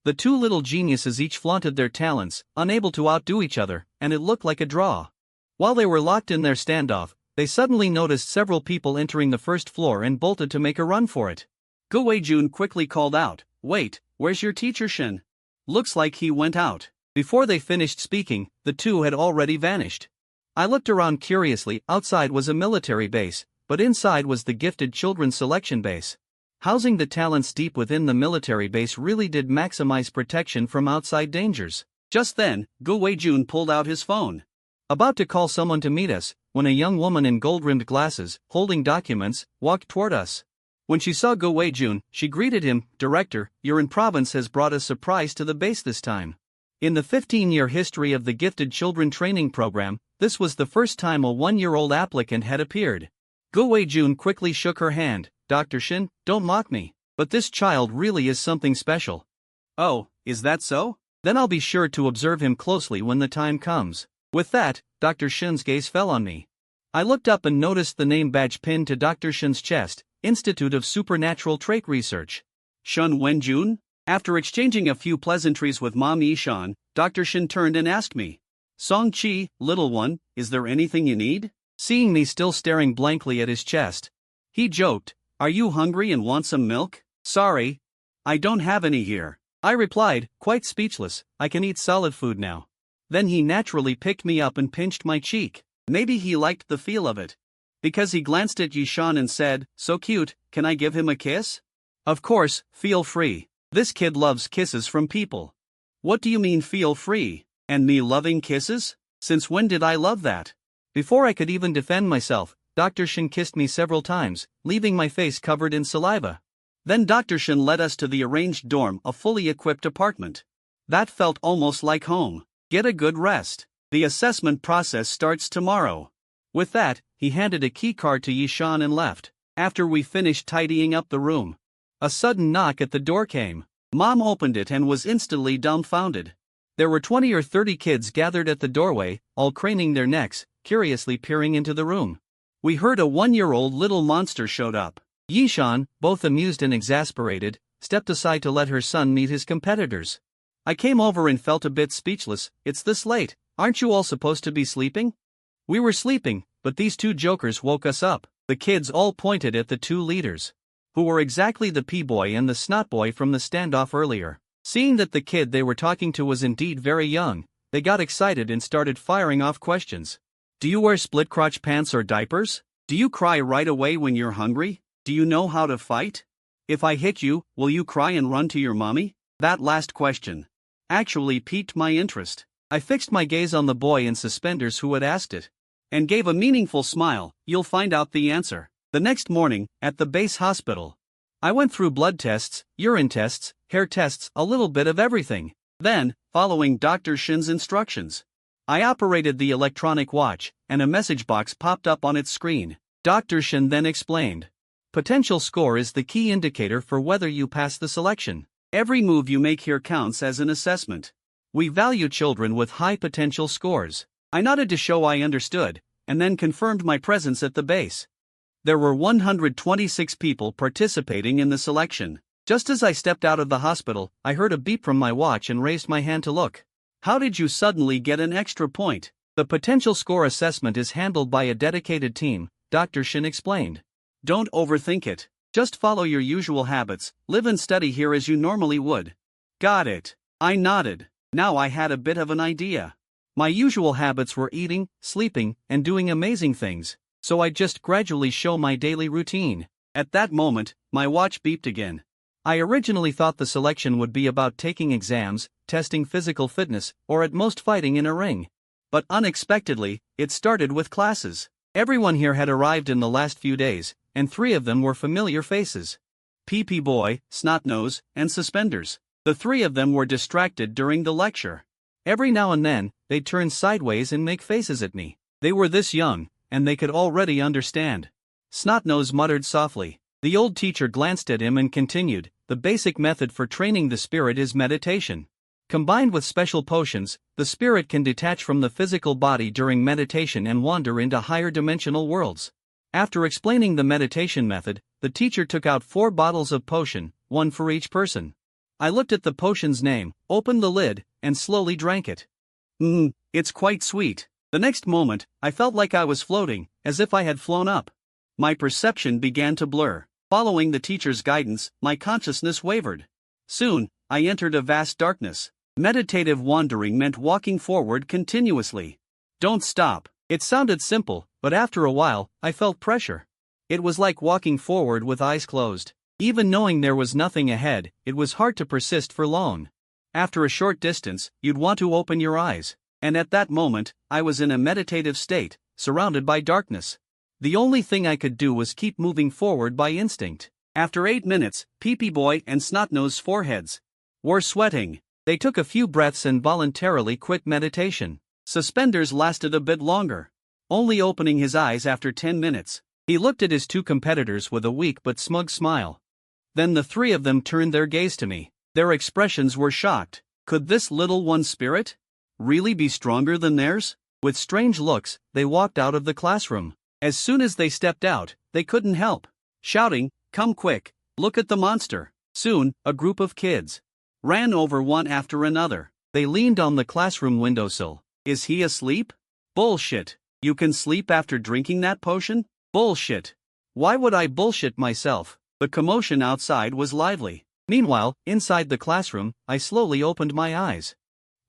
The 2 little geniuses each flaunted their talents, unable to outdo each other, and it looked like a draw. While they were locked in their standoff, they suddenly noticed several people entering the first floor and bolted to make a run for it. Gu-Wei-jun quickly called out, wait, where's your teacher Shin? Looks like he went out. Before they finished speaking, the 2 had already vanished. I looked around curiously. Outside was a military base, but inside was the Gifted Children's Selection Base. Housing the talents deep within the military base really did maximize protection from outside dangers. Just then, Gu-Wei-jun pulled out his phone, about to call someone to meet us, when a young woman in gold-rimmed glasses, holding documents, walked toward us. When she saw Gu-Wei-jun, she greeted him, Director, your province has brought a surprise to the base this time. In the 15-year history of the Gifted Children Training Program, this was the first time a 1-year-old applicant had appeared. Gu-Wei-jun quickly shook her hand, Dr. Shin, don't mock me, but this child really is something special. Oh, is that so? Then I'll be sure to observe him closely when the time comes. With that, Dr. Shin's gaze fell on me. I looked up and noticed the name badge pinned to Dr. Shin's chest, Institute of Supernatural Trait Research. Shun Wenjun? After exchanging a few pleasantries with Mom Yishan, Dr. Shin turned and asked me, Song Chi, little one, is there anything you need? Seeing me still staring blankly at his chest, he joked, are you hungry and want some milk? Sorry, I don't have any here. I replied, quite speechless, I can eat solid food now. Then he naturally picked me up and pinched my cheek. Maybe he liked the feel of it, because he glanced at Yishan and said, so cute, can I give him a kiss? Of course, feel free. This kid loves kisses from people. What do you mean feel free? And me loving kisses? Since when did I love that? Before I could even defend myself, Dr. Shin kissed me several times, leaving my face covered in saliva. Then Dr. Shin led us to the arranged dorm, a fully equipped apartment. That felt almost like home. Get a good rest. The assessment process starts tomorrow. With that, he handed a key card to Yishan and left. After we finished tidying up the room, a sudden knock at the door came. Mom opened it and was instantly dumbfounded. There were 20 or 30 kids gathered at the doorway, all craning their necks, curiously peering into the room. We heard a 1-year-old little monster showed up. Yishan, both amused and exasperated, stepped aside to let her son meet his competitors. I came over and felt a bit speechless. It's this late, aren't you all supposed to be sleeping? We were sleeping, but these 2 jokers woke us up. The kids all pointed at the 2 leaders, who were exactly the pea-boy and the snot boy from the standoff earlier. Seeing that the kid they were talking to was indeed very young, they got excited and started firing off questions. Do you wear split-crotch pants or diapers? Do you cry right away when you're hungry? Do you know how to fight? If I hit you, will you cry and run to your mommy? That last question actually piqued my interest. I fixed my gaze on the boy in suspenders who had asked it, and gave a meaningful smile. You'll find out the answer. The next morning, at the base hospital, I went through blood tests, urine tests, hair tests, a little bit of everything. Then, following Dr. Shin's instructions, I operated the electronic watch, and a message box popped up on its screen. Dr. Shin then explained, potential score is the key indicator for whether you pass the selection. Every move you make here counts as an assessment. We value children with high potential scores. I nodded to show I understood, and then confirmed my presence at the base. There were 126 people participating in the selection. Just as I stepped out of the hospital, I heard a beep from my watch and raised my hand to look. How did you suddenly get an extra point? The potential score assessment is handled by a dedicated team, Dr. Shin explained. Don't overthink it. Just follow your usual habits, live and study here as you normally would. Got it. I nodded. Now I had a bit of an idea. My usual habits were eating, sleeping, and doing amazing things, so I'd just gradually show my daily routine. At that moment, my watch beeped again. I originally thought the selection would be about taking exams, testing physical fitness, or at most fighting in a ring. But unexpectedly, it started with classes. Everyone here had arrived in the last few days, and 3 of them were familiar faces. PP Boy, Snotnose, and Suspenders. The 3 of them were distracted during the lecture. Every now and then, they'd turn sideways and make faces at me. They were this young, and they could already understand. Snotnose muttered softly. The old teacher glanced at him and continued, "The basic method for training the spirit is meditation. Combined with special potions, the spirit can detach from the physical body during meditation and wander into higher dimensional worlds." After explaining the meditation method, the teacher took out 4 bottles of potion, 1 for each person. I looked at the potion's name, opened the lid, and slowly drank it. It's quite sweet. The next moment, I felt like I was floating, as if I had flown up. My perception began to blur. Following the teacher's guidance, my consciousness wavered. Soon, I entered a vast darkness. Meditative wandering meant walking forward continuously. Don't stop. It sounded simple, but after a while, I felt pressure. It was like walking forward with eyes closed. Even knowing there was nothing ahead, it was hard to persist for long. After a short distance, you'd want to open your eyes. And at that moment, I was in a meditative state, surrounded by darkness. The only thing I could do was keep moving forward by instinct. After 8 minutes, PP Boy and Snotnose's foreheads were sweating. They took a few breaths and voluntarily quit meditation. Suspenders lasted a bit longer, only opening his eyes after 10 minutes. He looked at his 2 competitors with a weak but smug smile. Then the 3 of them turned their gaze to me. Their expressions were shocked. Could this little one's spirit really be stronger than theirs? With strange looks, they walked out of the classroom. As soon as they stepped out, they couldn't help shouting, "Come quick, look at the monster." Soon, a group of kids ran over one after another. They leaned on the classroom windowsill. "Is he asleep?" "Bullshit. You can sleep after drinking that potion?" "Bullshit. Why would I bullshit myself?" The commotion outside was lively. Meanwhile, inside the classroom, I slowly opened my eyes.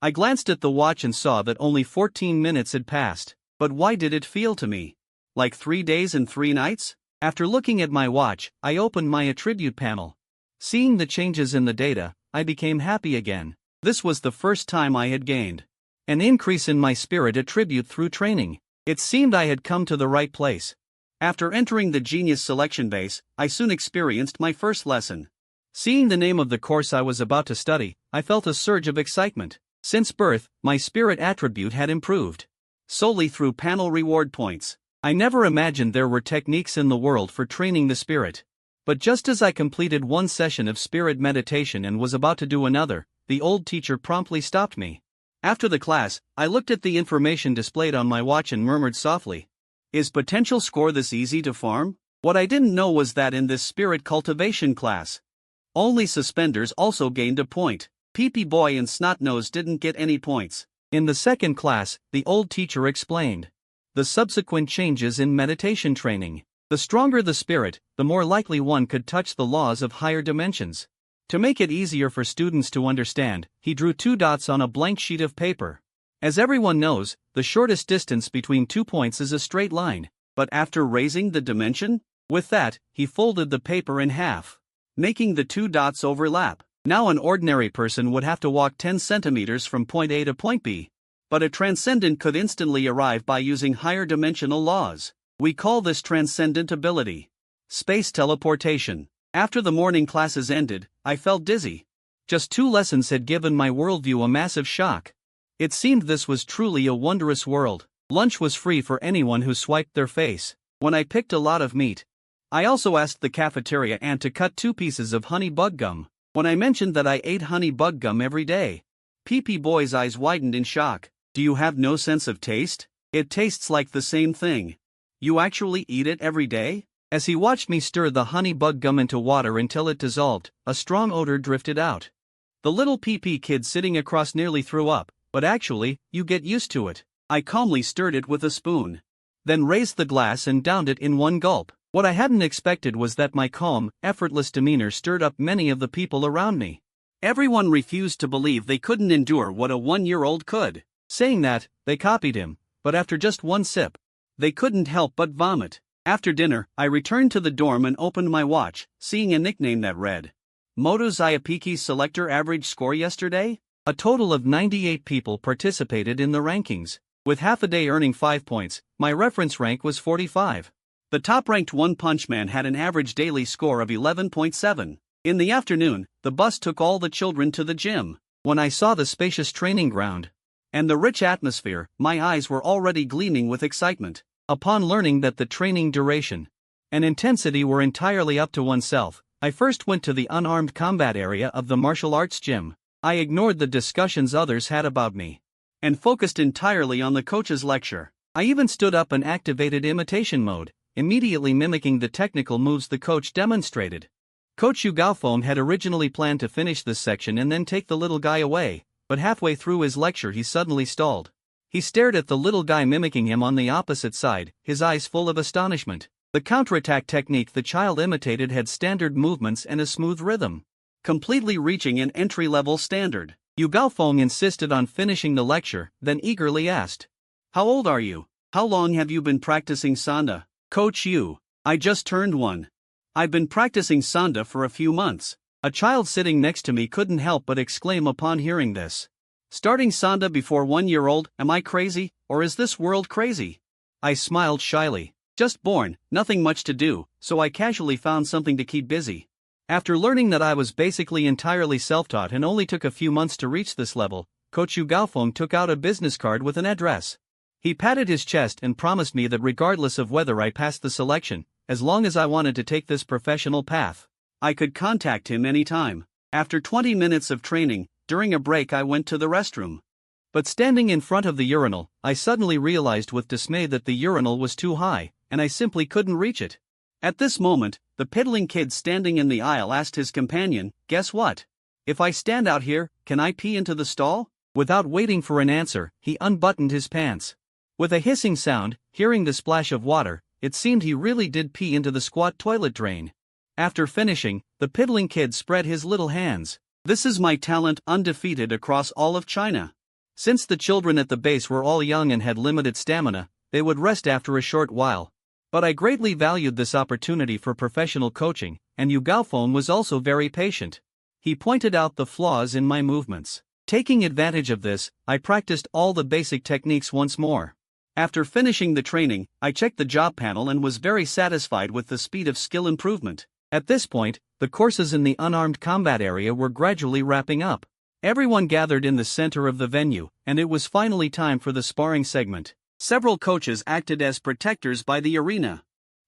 I glanced at the watch and saw that only 14 minutes had passed. But why did it feel to me like 3 days and 3 nights? After looking at my watch, I opened my attribute panel. Seeing the changes in the data, I became happy again. This was the first time I had gained an increase in my spirit attribute through training. It seemed I had come to the right place. After entering the Genius Selection Base, I soon experienced my first lesson. Seeing the name of the course I was about to study, I felt a surge of excitement. Since birth, my spirit attribute had improved solely through panel reward points. I never imagined there were techniques in the world for training the spirit. But just as I completed 1 session of spirit meditation and was about to do another, the old teacher promptly stopped me. After the class, I looked at the information displayed on my watch and murmured softly, "Is potential score this easy to farm?" What I didn't know was that in this spirit cultivation class, only Suspenders also gained a point. PP Boy and Snotnose didn't get any points. In the second class, the old teacher explained the subsequent changes in meditation training. The stronger the spirit, the more likely one could touch the laws of higher dimensions. To make it easier for students to understand, he drew 2 dots on a blank sheet of paper. As everyone knows, the shortest distance between 2 points is a straight line. But after raising the dimension, with that, he folded the paper in half, making the 2 dots overlap. Now an ordinary person would have to walk 10 centimeters from point A to point B. But a transcendent could instantly arrive by using higher dimensional laws. We call this transcendent ability space teleportation. After the morning classes ended, I felt dizzy. Just 2 lessons had given my worldview a massive shock. It seemed this was truly a wondrous world. Lunch was free for anyone who swiped their face. When I picked a lot of meat, I also asked the cafeteria aunt to cut 2 pieces of honey bug gum. When I mentioned that I ate honey bug gum every day, PP Boy's eyes widened in shock. "Do you have no sense of taste? It tastes like the same thing. You actually eat it every day?" As he watched me stir the honey bug gum into water until it dissolved, a strong odor drifted out. The little PP kid sitting across nearly threw up, but actually, you get used to it. I calmly stirred it with a spoon, then raised the glass and downed it in one gulp. What I hadn't expected was that my calm, effortless demeanor stirred up many of the people around me. Everyone refused to believe they couldn't endure what a 1-year-old could. Saying that, they copied him, but after just one sip, they couldn't help but vomit. After dinner, I returned to the dorm and opened my watch, seeing a nickname that read, Moto Zyapiki's selector average score yesterday? A total of 98 people participated in the rankings. With half a day earning 5 points, my reference rank was 45. The top-ranked One Punch Man had an average daily score of 11.7. In the afternoon, the bus took all the children to the gym. When I saw the spacious training ground and the rich atmosphere, my eyes were already gleaming with excitement. Upon learning that the training duration and intensity were entirely up to oneself, I first went to the unarmed combat area of the martial arts gym. I ignored the discussions others had about me and focused entirely on the coach's lecture. I even stood up and activated imitation mode, immediately mimicking the technical moves the coach demonstrated. Coach Yu Gaofeng had originally planned to finish this section and then take the little guy away, but halfway through his lecture he suddenly stalled. He stared at the little guy mimicking him on the opposite side, his eyes full of astonishment. The counterattack technique the child imitated had standard movements and a smooth rhythm, completely reaching an entry-level standard. Yu Gaofeng insisted on finishing the lecture, then eagerly asked, "How old are you? How long have you been practicing Sanda?" "Coach Yu, I just turned 1. I've been practicing Sanda for a few months." A child sitting next to me couldn't help but exclaim upon hearing this. "Starting Sanda before 1-year-old, am I crazy, or is this world crazy?" I smiled shyly. Just born, nothing much to do, so I casually found something to keep busy. After learning that I was basically entirely self-taught and only took a few months to reach this level, Coach Yu Gaofeng took out a business card with an address. He patted his chest and promised me that regardless of whether I passed the selection, as long as I wanted to take this professional path, I could contact him anytime. After 20 minutes of training, during a break I went to the restroom. But standing in front of the urinal, I suddenly realized with dismay that the urinal was too high, and I simply couldn't reach it. At this moment, the piddling kid standing in the aisle asked his companion, "Guess what? If I stand out here, can I pee into the stall?" Without waiting for an answer, he unbuttoned his pants. With a hissing sound, hearing the splash of water, it seemed he really did pee into the squat toilet drain. After finishing, the piddling kid spread his little hands. "This is my talent, undefeated across all of China." Since the children at the base were all young and had limited stamina, they would rest after a short while. But I greatly valued this opportunity for professional coaching, and Yu Gaofeng was also very patient. He pointed out the flaws in my movements. Taking advantage of this, I practiced all the basic techniques once more. After finishing the training, I checked the job panel and was very satisfied with the speed of skill improvement. At this point, the courses in the unarmed combat area were gradually wrapping up. Everyone gathered in the center of the venue, and it was finally time for the sparring segment. Several coaches acted as protectors by the arena.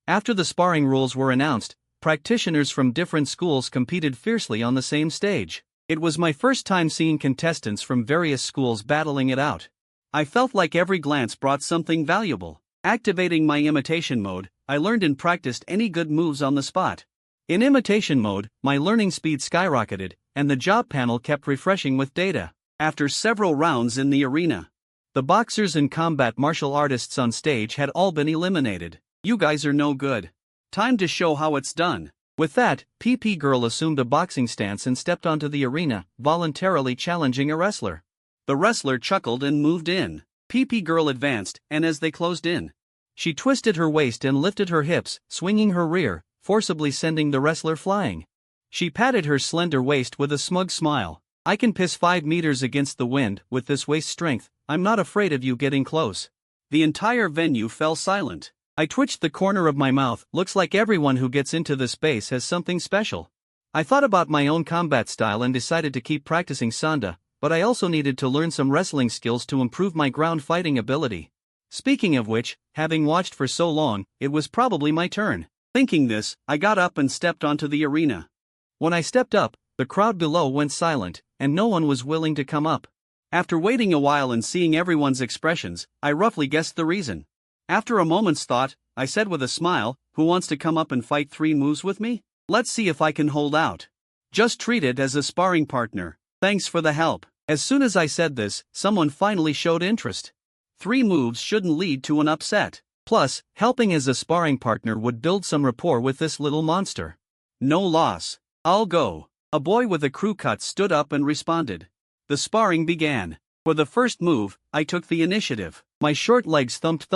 After the sparring rules were announced, practitioners from different schools competed fiercely on the same stage. It was my first time seeing contestants from various schools battling it out. I felt like every glance brought something valuable. Activating my imitation mode, I learned and practiced any good moves on the spot. In imitation mode, my learning speed skyrocketed, and the job panel kept refreshing with data. After several rounds in the arena, the boxers and combat martial artists on stage had all been eliminated. "You guys are no good. Time to show how it's done." With that, PP Girl assumed a boxing stance and stepped onto the arena, voluntarily challenging a wrestler. The wrestler chuckled and moved in. PP Girl advanced, and as they closed in, she twisted her waist and lifted her hips, swinging her rear, forcibly sending the wrestler flying. She patted her slender waist with a smug smile. "I can piss 5 meters against the wind, with this waist strength, I'm not afraid of you getting close." The entire venue fell silent. I twitched the corner of my mouth. Looks like everyone who gets into this space has something special. I thought about my own combat style and decided to keep practicing Sanda, but I also needed to learn some wrestling skills to improve my ground fighting ability. Speaking of which, having watched for so long, it was probably my turn. Thinking this, I got up and stepped onto the arena. When I stepped up, the crowd below went silent, and no one was willing to come up. After waiting a while and seeing everyone's expressions, I roughly guessed the reason. After a moment's thought, I said with a smile, "Who wants to come up and fight 3 moves with me? Let's see if I can hold out. Just treat it as a sparring partner. Thanks for the help." As soon as I said this, someone finally showed interest. 3 moves shouldn't lead to an upset. Plus, helping as a sparring partner would build some rapport with this little monster. No loss. I'll go. A boy with a crew cut stood up and responded. The sparring began. For the first move, I took the initiative. My short legs thumped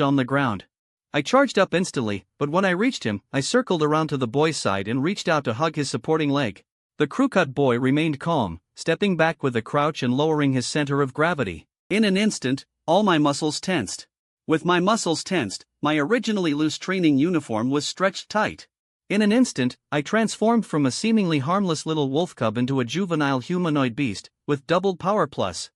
on the ground. I charged up instantly, but when I reached him, I circled around to the boy's side and reached out to hug his supporting leg. The crew cut boy remained calm, stepping back with a crouch and lowering his center of gravity. In an instant, all my muscles tensed. With my muscles tensed, my originally loose training uniform was stretched tight. In an instant, I transformed from a seemingly harmless little wolf cub into a juvenile humanoid beast, with doubled power plus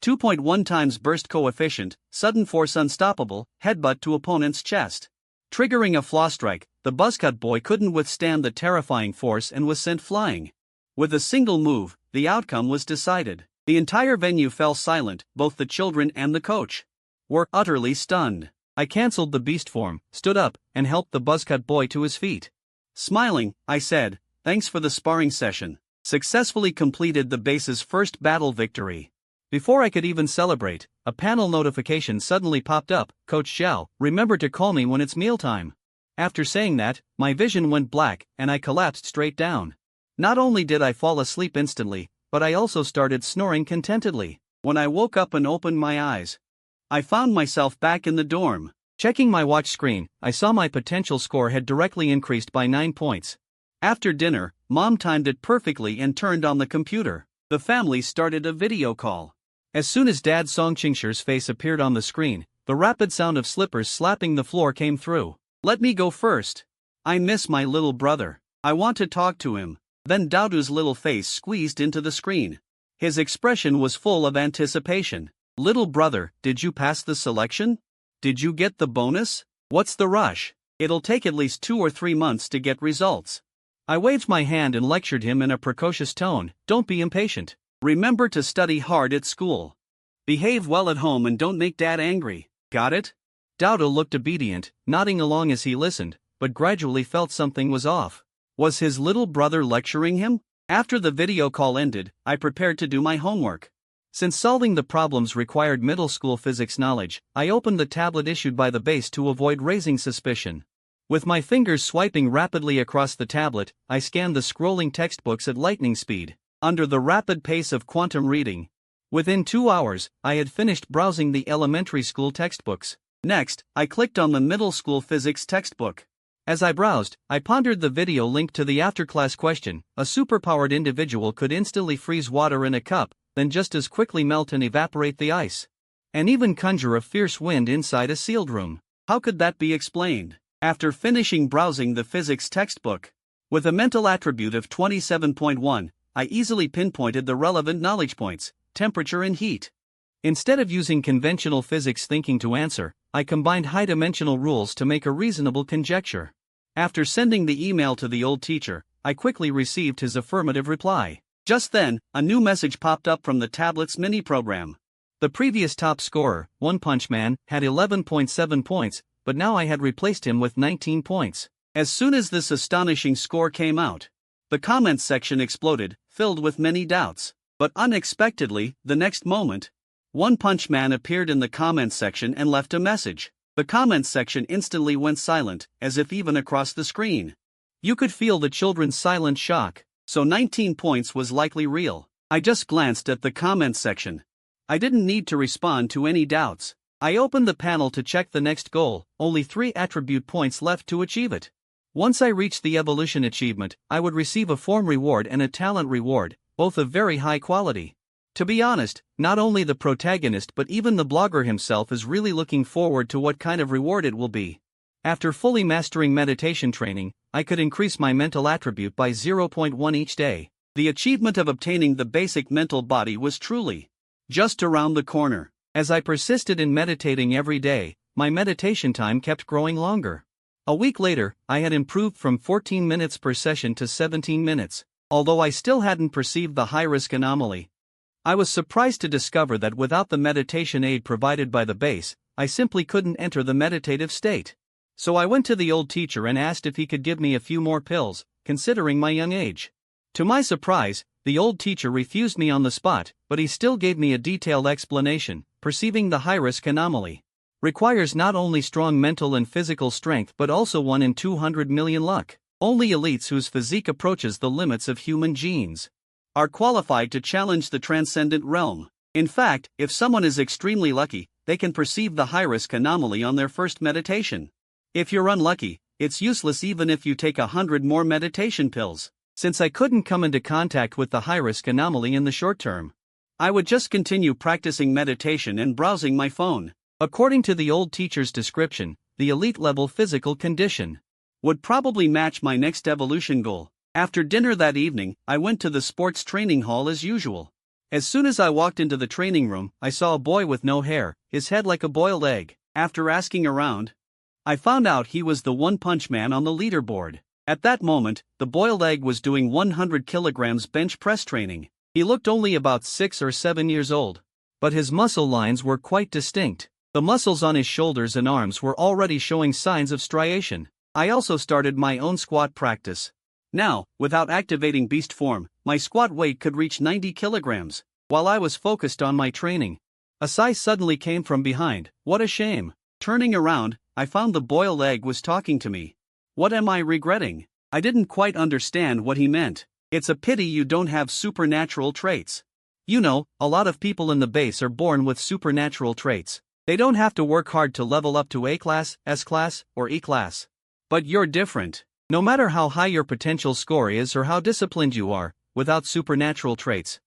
2.1 times burst coefficient, sudden force unstoppable, headbutt to opponent's chest. Triggering a flaw strike, the buzzcut boy couldn't withstand the terrifying force and was sent flying. With a single move, the outcome was decided. The entire venue fell silent, both the children and the coach were utterly stunned. I cancelled the beast form, stood up, and helped the buzzcut boy to his feet. Smiling, I said, "Thanks for the sparring session. Successfully completed the base's first battle victory." Before I could even celebrate, a panel notification suddenly popped up. "Coach Zhao, remember to call me when it's mealtime." After saying that, my vision went black, and I collapsed straight down. Not only did I fall asleep instantly, but I also started snoring contentedly. When I woke up and opened my eyes, I found myself back in the dorm. Checking my watch screen, I saw my potential score had directly increased by 9 points. After dinner, Mom timed it perfectly and turned on the computer. The family started a video call. As soon as Dad Songqingshir's face appeared on the screen, the rapid sound of slippers slapping the floor came through. "Let me go first. I miss my little brother. I want to talk to him." Then Daodu's little face squeezed into the screen. His expression was full of anticipation. "Little brother, did you pass the selection? Did you get the bonus? What's the rush? It'll take at least 2 or 3 months to get results." I waved my hand and lectured him in a precocious tone. "Don't be impatient. Remember to study hard at school. Behave well at home and don't make Dad angry. Got it?" Daodu looked obedient, nodding along as he listened, but gradually felt something was off. Was his little brother lecturing him? After the video call ended, I prepared to do my homework. Since solving the problems required middle school physics knowledge, I opened the tablet issued by the base to avoid raising suspicion. With my fingers swiping rapidly across the tablet, I scanned the scrolling textbooks at lightning speed. Under the rapid pace of quantum reading, within 2 hours, I had finished browsing the elementary school textbooks. Next, I clicked on the middle school physics textbook. As I browsed, I pondered the video linked to the after-class question. A superpowered individual could instantly freeze water in a cup, then just as quickly melt and evaporate the ice. And even conjure a fierce wind inside a sealed room. How could that be explained? After finishing browsing the physics textbook, with a mental attribute of 27.1, I easily pinpointed the relevant knowledge points: temperature and heat. Instead of using conventional physics thinking to answer, I combined high-dimensional rules to make a reasonable conjecture. After sending the email to the old teacher, I quickly received his affirmative reply. Just then, a new message popped up from the tablet's mini-program. The previous top scorer, One Punch Man, had 11.7 points, but now I had replaced him with 19 points. As soon as this astonishing score came out, the comments section exploded, filled with many doubts. But unexpectedly, the next moment, One Punch Man appeared in the comments section and left a message. The comments section instantly went silent, as if even across the screen. You could feel the children's silent shock. So 19 points was likely real. I just glanced at the comments section. I didn't need to respond to any doubts. I opened the panel to check the next goal, only 3 attribute points left to achieve it. Once I reached the evolution achievement, I would receive a form reward and a talent reward, both of very high quality. To be honest, not only the protagonist but even the blogger himself is really looking forward to what kind of reward it will be. After fully mastering meditation training, I could increase my mental attribute by 0.1 each day. The achievement of obtaining the basic mental body was truly just around the corner. As I persisted in meditating every day, my meditation time kept growing longer. A week later, I had improved from 14 minutes per session to 17 minutes. Although I still hadn't perceived the high-risk anomaly, I was surprised to discover that without the meditation aid provided by the base, I simply couldn't enter the meditative state. So I went to the old teacher and asked if he could give me a few more pills, considering my young age. To my surprise, the old teacher refused me on the spot, but he still gave me a detailed explanation, perceiving the high-risk anomaly. Requires not only strong mental and physical strength but also 1 in 200 million luck. Only elites whose physique approaches the limits of human genes are qualified to challenge the transcendent realm. In fact, if someone is extremely lucky, they can perceive the high-risk anomaly on their first meditation. If you're unlucky, it's useless even if you take 100 more meditation pills. Since I couldn't come into contact with the high-risk anomaly in the short term, I would just continue practicing meditation and browsing my phone. According to the old teacher's description, the elite-level physical condition would probably match my next evolution goal. After dinner that evening, I went to the sports training hall as usual. As soon as I walked into the training room, I saw a boy with no hair, his head like a boiled egg. After asking around, I found out he was the one-punch man on the leaderboard. At that moment, the boiled egg was doing 100 kilograms bench press training. He looked only about 6 or 7 years old, but his muscle lines were quite distinct. The muscles on his shoulders and arms were already showing signs of striation. I also started my own squat practice. Now, without activating beast form, my squat weight could reach 90 kilograms. While I was focused on my training, a sigh suddenly came from behind. What a shame. Turning around, I found the boiled egg was talking to me. What am I regretting? I didn't quite understand what he meant. It's a pity you don't have supernatural traits. You know, a lot of people in the base are born with supernatural traits. They don't have to work hard to level up to A class, S class, or E class. But you're different. No matter how high your potential score is or how disciplined you are, without supernatural traits,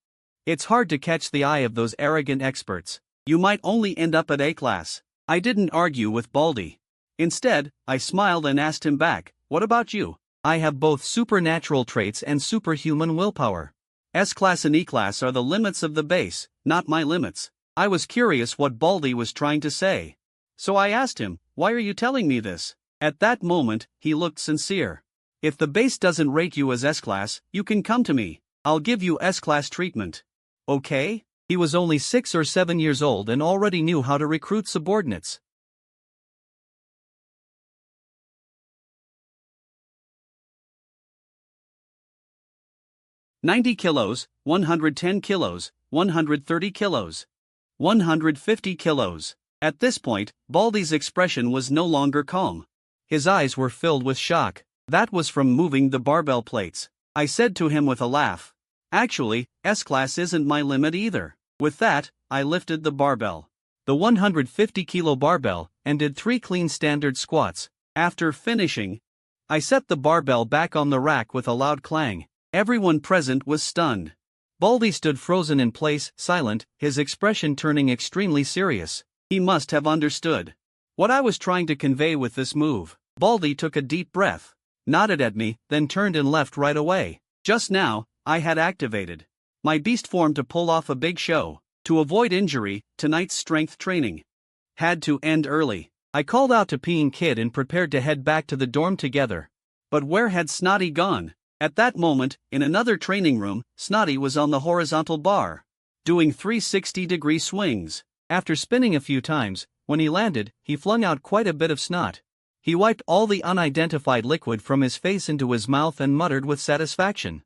it's hard to catch the eye of those arrogant experts. You might only end up at A class. I didn't argue with Baldy. Instead, I smiled and asked him back, what about you? I have both supernatural traits and superhuman willpower. S-class and E-class are the limits of the base, not my limits. I was curious what Baldy was trying to say. So I asked him, why are you telling me this? At that moment, he looked sincere. If the base doesn't rate you as S-class, you can come to me. I'll give you S-class treatment. Okay? He was only 6 or 7 years old and already knew how to recruit subordinates. "90 kilos, 110 kilos, 130 kilos, 150 kilos. At this point, Baldy's expression was no longer calm. His eyes were filled with shock. That was from moving the barbell plates. I said to him with a laugh, actually, S-class isn't my limit either. With that, I lifted the barbell, the 150 kilo barbell, and did 3 clean standard squats. After finishing, I set the barbell back on the rack with a loud clang. Everyone present was stunned. Baldy stood frozen in place, silent, his expression turning extremely serious. He must have understood what I was trying to convey with this move. Baldy took a deep breath, nodded at me, then turned and left right away. Just now, I had activated my beast form to pull off a big show. To avoid injury, tonight's strength training had to end early. I called out to Peeing Kid and prepared to head back to the dorm together. But where had Snotty gone? At that moment, in another training room, Snotty was on the horizontal bar, doing 360-degree swings. After spinning a few times, when he landed, he flung out quite a bit of snot. He wiped all the unidentified liquid from his face into his mouth and muttered with satisfaction.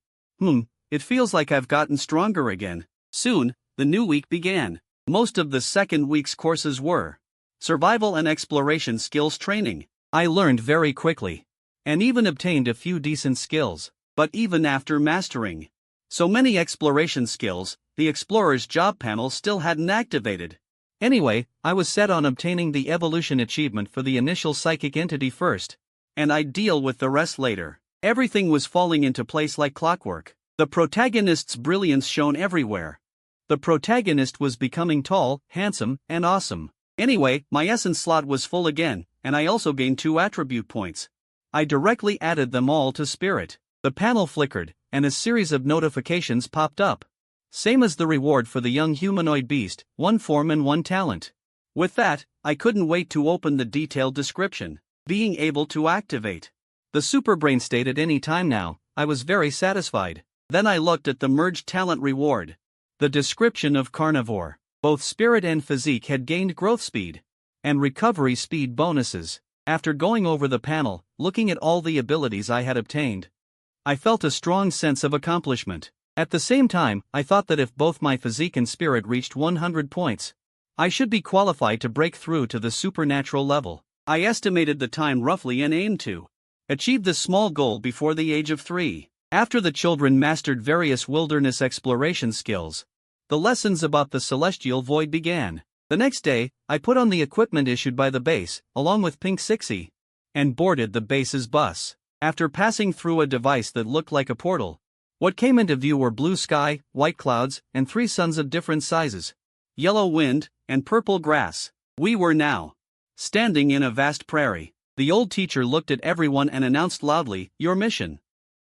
It feels like I've gotten stronger again. Soon, the new week began. Most of the second week's courses were survival and exploration skills training. I learned very quickly, and even obtained a few decent skills. But even after mastering so many exploration skills, the Explorer's job panel still hadn't activated. Anyway, I was set on obtaining the evolution achievement for the initial psychic entity first, and I'd deal with the rest later. Everything was falling into place like clockwork. The protagonist's brilliance shone everywhere. The protagonist was becoming tall, handsome, and awesome. Anyway, my essence slot was full again, and I also gained 2 attribute points. I directly added them all to Spirit. The panel flickered, and a series of notifications popped up. Same as the reward for the young humanoid beast, 1 form and 1 talent. With that, I couldn't wait to open the detailed description. Being able to activate the superbrain state at any time now, I was very satisfied. Then I looked at the merged talent reward. The description of carnivore. Both spirit and physique had gained growth speed and recovery speed bonuses. After going over the panel, looking at all the abilities I had obtained, I felt a strong sense of accomplishment. At the same time, I thought that if both my physique and spirit reached 100 points, I should be qualified to break through to the supernatural level. I estimated the time roughly and aimed to achieve this small goal before the age of 3. After the children mastered various wilderness exploration skills, the lessons about the celestial void began. The next day, I put on the equipment issued by the base, along with Pink Sixie, and boarded the base's bus. After passing through a device that looked like a portal, what came into view were blue sky, white clouds, and 3 suns of different sizes, yellow wind, and purple grass. We were now standing in a vast prairie. The old teacher looked at everyone and announced loudly, "Your mission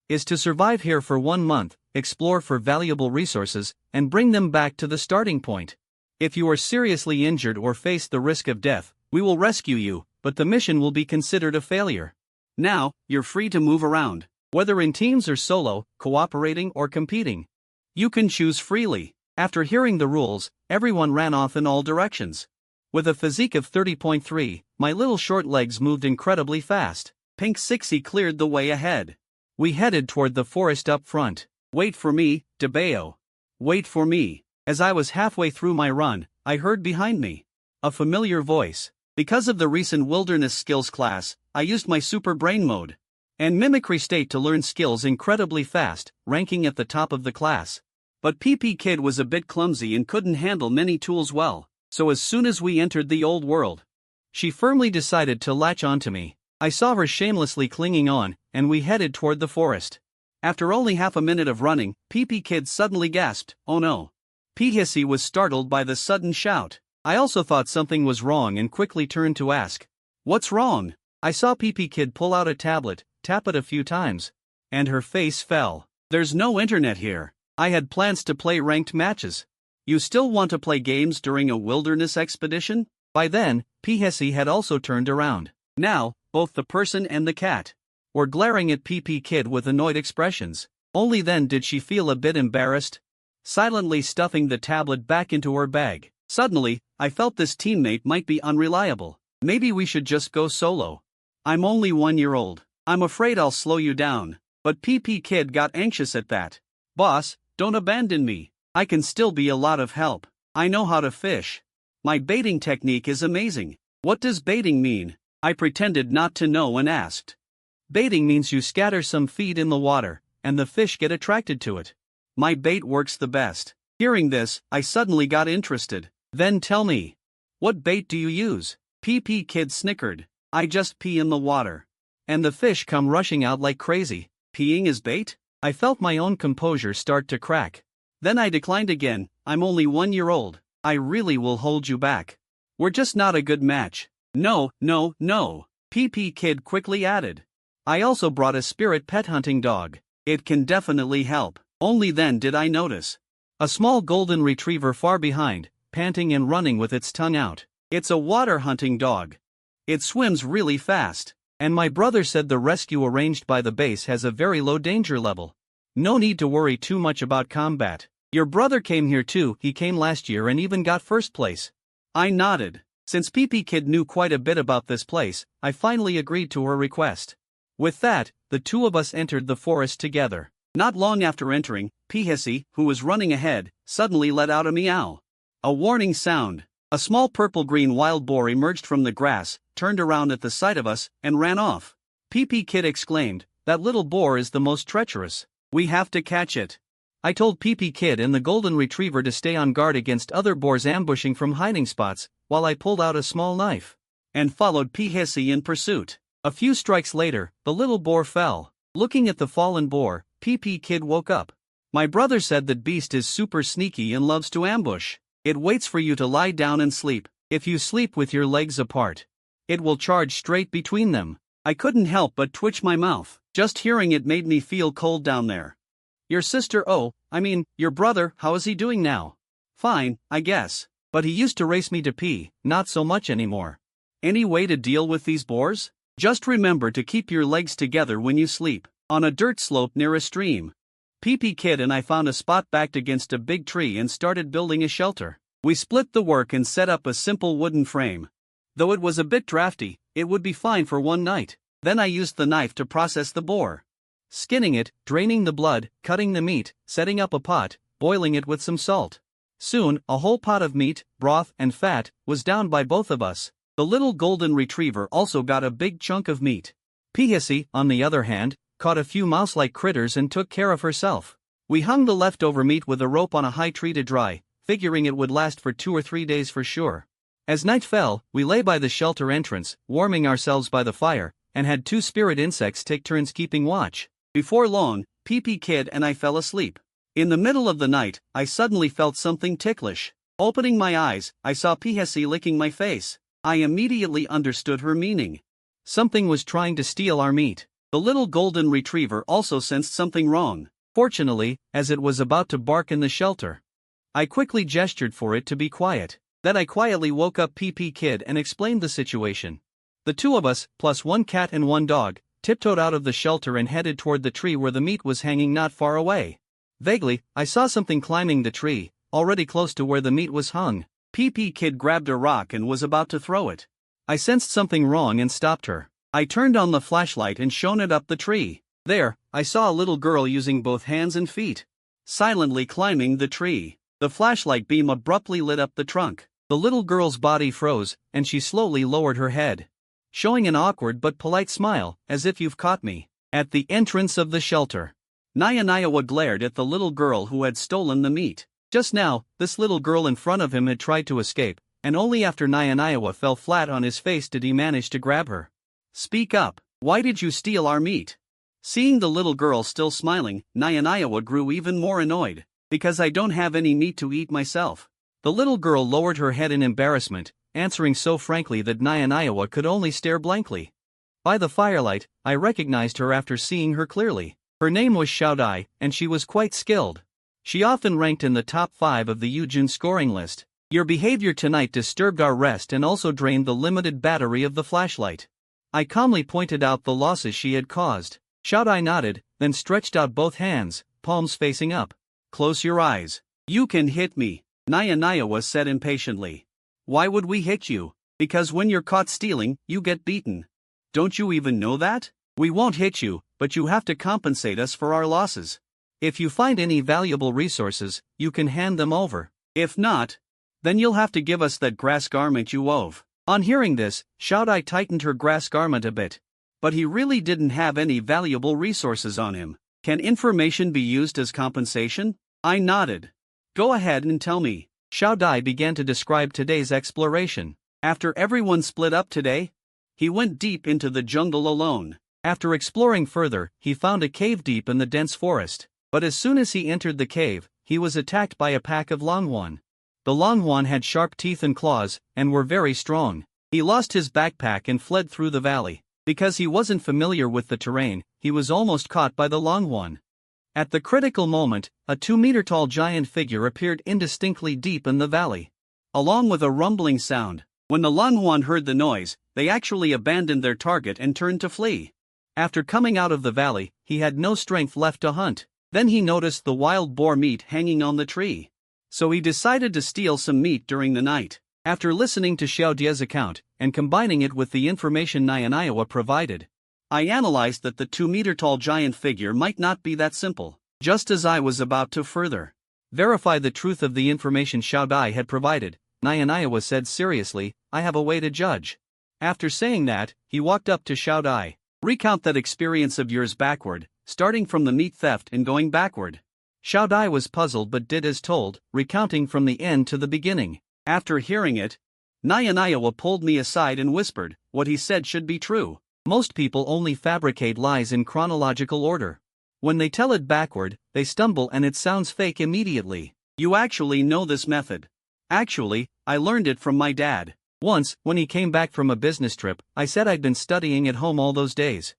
is to survive here for 1 month, explore for valuable resources, and bring them back to the starting point. If you are seriously injured or face the risk of death, we will rescue you, but the mission will be considered a failure. Now, you're free to move around, whether in teams or solo, cooperating or competing. You can choose freely." After hearing the rules, everyone ran off in all directions. With a physique of 30.3, my little short legs moved incredibly fast. Pink Sixie cleared the way ahead. We headed toward the forest up front. "Wait for me, DeBeo. Wait for me." As I was halfway through my run, I heard behind me a familiar voice. Because of the recent wilderness skills class, I used my super brain mode and mimicry state to learn skills incredibly fast, ranking at the top of the class. But PP Kid was a bit clumsy and couldn't handle many tools well, so as soon as we entered the old world, she firmly decided to latch onto me. I saw her shamelessly clinging on, and we headed toward the forest. After only half a minute of running, PP Kid suddenly gasped, "Oh no." P-Hissy was startled by the sudden shout. I also thought something was wrong and quickly turned to ask, "What's wrong?" I saw PP Kid pull out a tablet, tap it a few times, and her face fell. "There's no internet here. I had plans to play ranked matches. You still want to play games during a wilderness expedition?" By then, P-Hissy had also turned around. Now, both the person and the cat were glaring at PP Kid with annoyed expressions. Only then did she feel a bit embarrassed, silently stuffing the tablet back into her bag. Suddenly, I felt this teammate might be unreliable. Maybe we should just go solo. I'm only 1 year old. I'm afraid I'll slow you down. But PP Kid got anxious at that. "Boss, don't abandon me. I can still be a lot of help. I know how to fish. My baiting technique is amazing." "What does baiting mean?" I pretended not to know and asked. "Baiting means you scatter some feed in the water, and the fish get attracted to it. My bait works the best." Hearing this, I suddenly got interested. "Then tell me, what bait do you use?" PP Kid snickered. "I just pee in the water, and the fish come rushing out like crazy." "Peeing is bait?" I felt my own composure start to crack. Then I declined again. "I'm only 1 year old. I really will hold you back. We're just not a good match." "No, no, no," PP Kid quickly added. "I also brought a spirit pet hunting dog. It can definitely help." Only then did I notice a small golden retriever far behind, panting and running with its tongue out. It's a water hunting dog. It swims really fast. And my brother said the rescue arranged by the base has a very low danger level. No need to worry too much about combat. "Your brother came here too. He came last year and even got first place." I nodded. Since PP Kid knew quite a bit about this place, I finally agreed to her request. With that, the two of us entered the forest together. Not long after entering, P-Hissy, who was running ahead, suddenly let out a meow. A warning sound. A small purple-green wild boar emerged from the grass, turned around at the sight of us, and ran off. PP Kid exclaimed, "That little boar is the most treacherous. We have to catch it." I told PP Kid and the golden retriever to stay on guard against other boars ambushing from hiding spots, while I pulled out a small knife and followed P-Hissy in pursuit. A few strikes later, the little boar fell. Looking at the fallen boar, PP Kid woke up. "My brother said that beast is super sneaky and loves to ambush. It waits for you to lie down and sleep. If you sleep with your legs apart, it will charge straight between them." I couldn't help but twitch my mouth. Just hearing it made me feel cold down there. "Your sister, your brother, how is he doing now?" "Fine, I guess. But he used to race me to pee, not so much anymore." "Any way to deal with these boars?" "Just remember to keep your legs together when you sleep, on a dirt slope near a stream." PP Kid and I found a spot backed against a big tree and started building a shelter. We split the work and set up a simple wooden frame. Though it was a bit drafty, it would be fine for one night. Then I used the knife to process the boar. Skinning it, draining the blood, cutting the meat, setting up a pot, boiling it with some salt. Soon, a whole pot of meat, broth, and fat was downed by both of us. The little golden retriever also got a big chunk of meat. Pihisi, on the other hand, caught a few mouse-like critters and took care of herself. We hung the leftover meat with a rope on a high tree to dry, figuring it would last for 2 or 3 days for sure. As night fell, we lay by the shelter entrance, warming ourselves by the fire, and had 2 spirit insects take turns keeping watch. Before long, PP Kid and I fell asleep. In the middle of the night, I suddenly felt something ticklish. Opening my eyes, I saw Pihisi licking my face. I immediately understood her meaning. Something was trying to steal our meat. The little golden retriever also sensed something wrong. Fortunately, as it was about to bark in the shelter, I quickly gestured for it to be quiet. Then I quietly woke up PP Kid and explained the situation. The 2 of us, plus 1 cat and 1 dog, tiptoed out of the shelter and headed toward the tree where the meat was hanging not far away. Vaguely, I saw something climbing the tree, already close to where the meat was hung. PP Kid grabbed a rock and was about to throw it. I sensed something wrong and stopped her. I turned on the flashlight and shone it up the tree. There, I saw a little girl using both hands and feet, silently climbing the tree. The flashlight beam abruptly lit up the trunk. The little girl's body froze, and she slowly lowered her head, showing an awkward but polite smile, as if you've caught me. At the entrance of the shelter, Nayanayawa glared at the little girl who had stolen the meat. Just now, this little girl in front of him had tried to escape, and only after Nayanayawa fell flat on his face did he manage to grab her. Speak up, why did you steal our meat? Seeing the little girl still smiling, Nayanayawa grew even more annoyed. Because I don't have any meat to eat myself. The little girl lowered her head in embarrassment, answering so frankly that Nayanayawa could only stare blankly. By the firelight, I recognized her after seeing her clearly. Her name was Xiaodai, and she was quite skilled. She often ranked in the top 5 of the Yujin scoring list. Your behavior tonight disturbed our rest and also drained the limited battery of the flashlight. I calmly pointed out the losses she had caused. Xiaodai nodded, then stretched out both hands, palms facing up. Close your eyes. You can hit me, Nayanayawa said impatiently. Why would we hit you? Because when you're caught stealing, you get beaten. Don't you even know that? We won't hit you, but you have to compensate us for our losses. If you find any valuable resources, you can hand them over. If not, then you'll have to give us that grass garment you wove. On hearing this, Xiaodai tightened her grass garment a bit. But he really didn't have any valuable resources on him. Can information be used as compensation? I nodded. Go ahead and tell me. Xiaodai began to describe today's exploration. After everyone split up today, he went deep into the jungle alone. After exploring further, he found a cave deep in the dense forest. But as soon as he entered the cave, he was attacked by a pack of Longhuan. The Longhuan had sharp teeth and claws, and were very strong. He lost his backpack and fled through the valley. Because he wasn't familiar with the terrain, he was almost caught by the Longhuan. At the critical moment, a 2-meter-tall giant figure appeared indistinctly deep in the valley. Along with a rumbling sound, when the Longhuan heard the noise, they actually abandoned their target and turned to flee. After coming out of the valley, he had no strength left to hunt. Then he noticed the wild boar meat hanging on the tree. So he decided to steal some meat during the night. After listening to Xiaodia's account, and combining it with the information Nayanayawa provided, I analyzed that the 2-meter-tall giant figure might not be that simple. Just as I was about to further verify the truth of the information Xiaodai had provided, Nayanayawa said seriously, I have a way to judge. After saying that, he walked up to Xiaodai. Recount that experience of yours backward, starting from the meat theft and going backward. Xiaodai was puzzled but did as told, recounting from the end to the beginning. After hearing it, Nayanayawa pulled me aside and whispered, what he said should be true. Most people only fabricate lies in chronological order. When they tell it backward, they stumble and it sounds fake immediately. You actually know this method. Actually, I learned it from my dad. Once, when he came back from a business trip, I said I'd been studying at home all those days.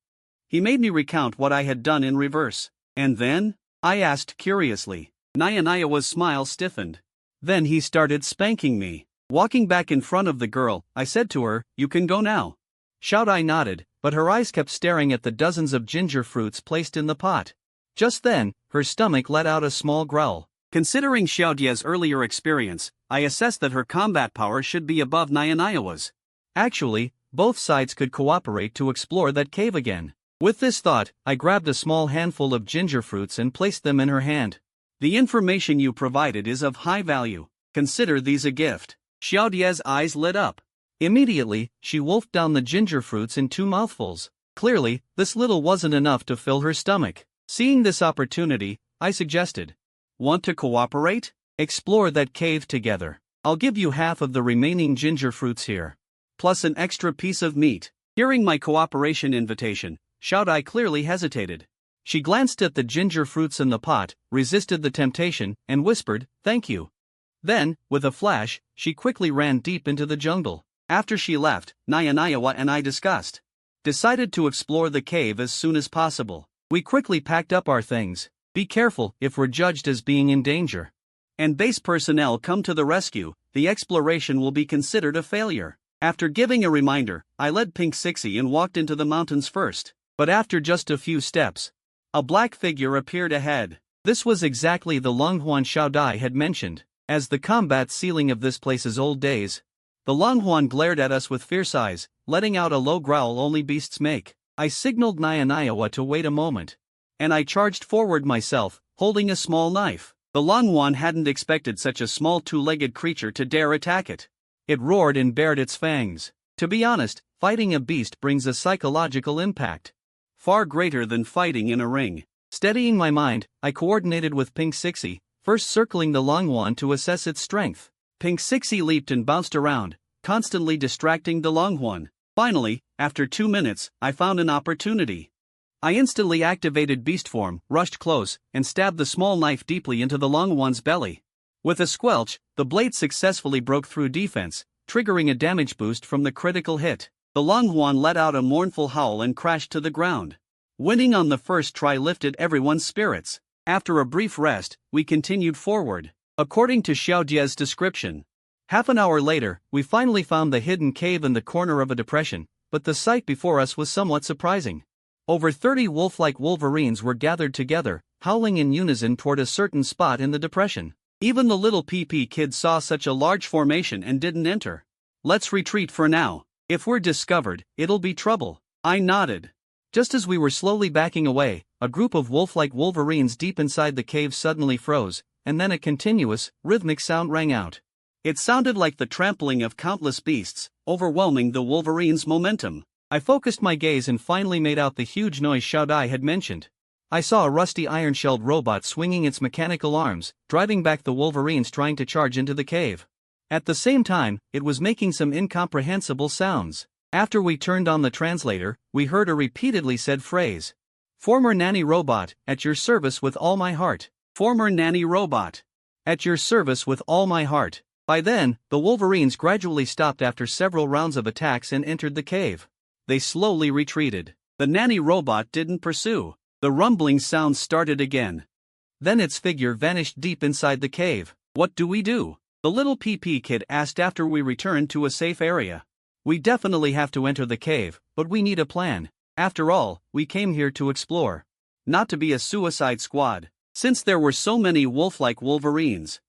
He made me recount what I had done in reverse. And then? I asked curiously. Nayanayawa's smile stiffened. Then he started spanking me. Walking back in front of the girl, I said to her, you can go now. Xiaodai nodded, but her eyes kept staring at the dozens of ginger fruits placed in the pot. Just then, her stomach let out a small growl. Considering Xiaodia's earlier experience, I assessed that her combat power should be above Nayanayawa's. Actually, both sides could cooperate to explore that cave again. With this thought, I grabbed a small handful of ginger fruits and placed them in her hand. The information you provided is of high value. Consider these a gift. Xiao Dia's eyes lit up. Immediately, she wolfed down the ginger fruits in 2 mouthfuls. Clearly, this little wasn't enough to fill her stomach. Seeing this opportunity, I suggested, "Want to cooperate? Explore that cave together. I'll give you half of the remaining ginger fruits here, plus an extra piece of meat." Hearing my cooperation invitation, Xiao Dia clearly hesitated. She glanced at the ginger fruits in the pot, resisted the temptation, and whispered, "Thank you." Then, with a flash, she quickly ran deep into the jungle. After she left, Manhwa and I decided to explore the cave as soon as possible. We quickly packed up our things. Be careful if we're judged as being in danger, and base personnel come to the rescue, the exploration will be considered a failure. After giving a reminder, I led Pink Sixie and walked into the mountains first. But after just a few steps, a black figure appeared ahead. This was exactly the Longhorn Xiao Dia had mentioned as the combat ceiling of this place's old days. The Longhorn glared at us with fierce eyes, letting out a low growl only beasts make. I signaled Manhwa to wait a moment, and I charged forward myself, holding a small knife. The Longhorn hadn't expected such a small 2-legged creature to dare attack it. It roared and bared its fangs. To be honest, fighting a beast brings a psychological impact far greater than fighting in a ring. Steadying my mind, I coordinated with Pink Sixie, first circling the Longhorn to assess its strength. Pink Sixie leaped and bounced around, constantly distracting the Longhorn. Finally, after 2 minutes, I found an opportunity. I instantly activated beast form, rushed close, and stabbed the small knife deeply into the Longhorn's belly. With a squelch, the blade successfully broke through defense, triggering a damage boost from the critical hit. The Longhorn let out a mournful howl and crashed to the ground. Winning on the first try lifted everyone's spirits. After a brief rest, we continued forward. According to Xiao Dia's description, half an hour later, we finally found the hidden cave in the corner of a depression, but the sight before us was somewhat surprising. Over 30 wolf-like wolverines were gathered together, howling in unison toward a certain spot in the depression. Even the little PP kid saw such a large formation and didn't enter. "Let's retreat for now. If we're discovered, it'll be trouble." I nodded. Just as we were slowly backing away, a group of wolf-like wolverines deep inside the cave suddenly froze, and then a continuous, rhythmic sound rang out. It sounded like the trampling of countless beasts, overwhelming the wolverines' momentum. I focused my gaze and finally made out the huge noise Xiao Dia had mentioned. I saw a rusty iron-shelled robot swinging its mechanical arms, driving back the wolverines trying to charge into the cave. At the same time, it was making some incomprehensible sounds. After we turned on the translator, we heard a repeatedly said phrase. "Former nanny robot, at your service with all my heart. Former nanny robot. At your service with all my heart." By then, the wolverines gradually stopped after several rounds of attacks and entered the cave. They slowly retreated. The nanny robot didn't pursue. The rumbling sound started again. Then its figure vanished deep inside the cave. "What do we do?" the little PP kid asked after we returned to a safe area. "We definitely have to enter the cave, but we need a plan. After all, we came here to explore, not to be a suicide squad." Since there were so many wolf-like wolverines,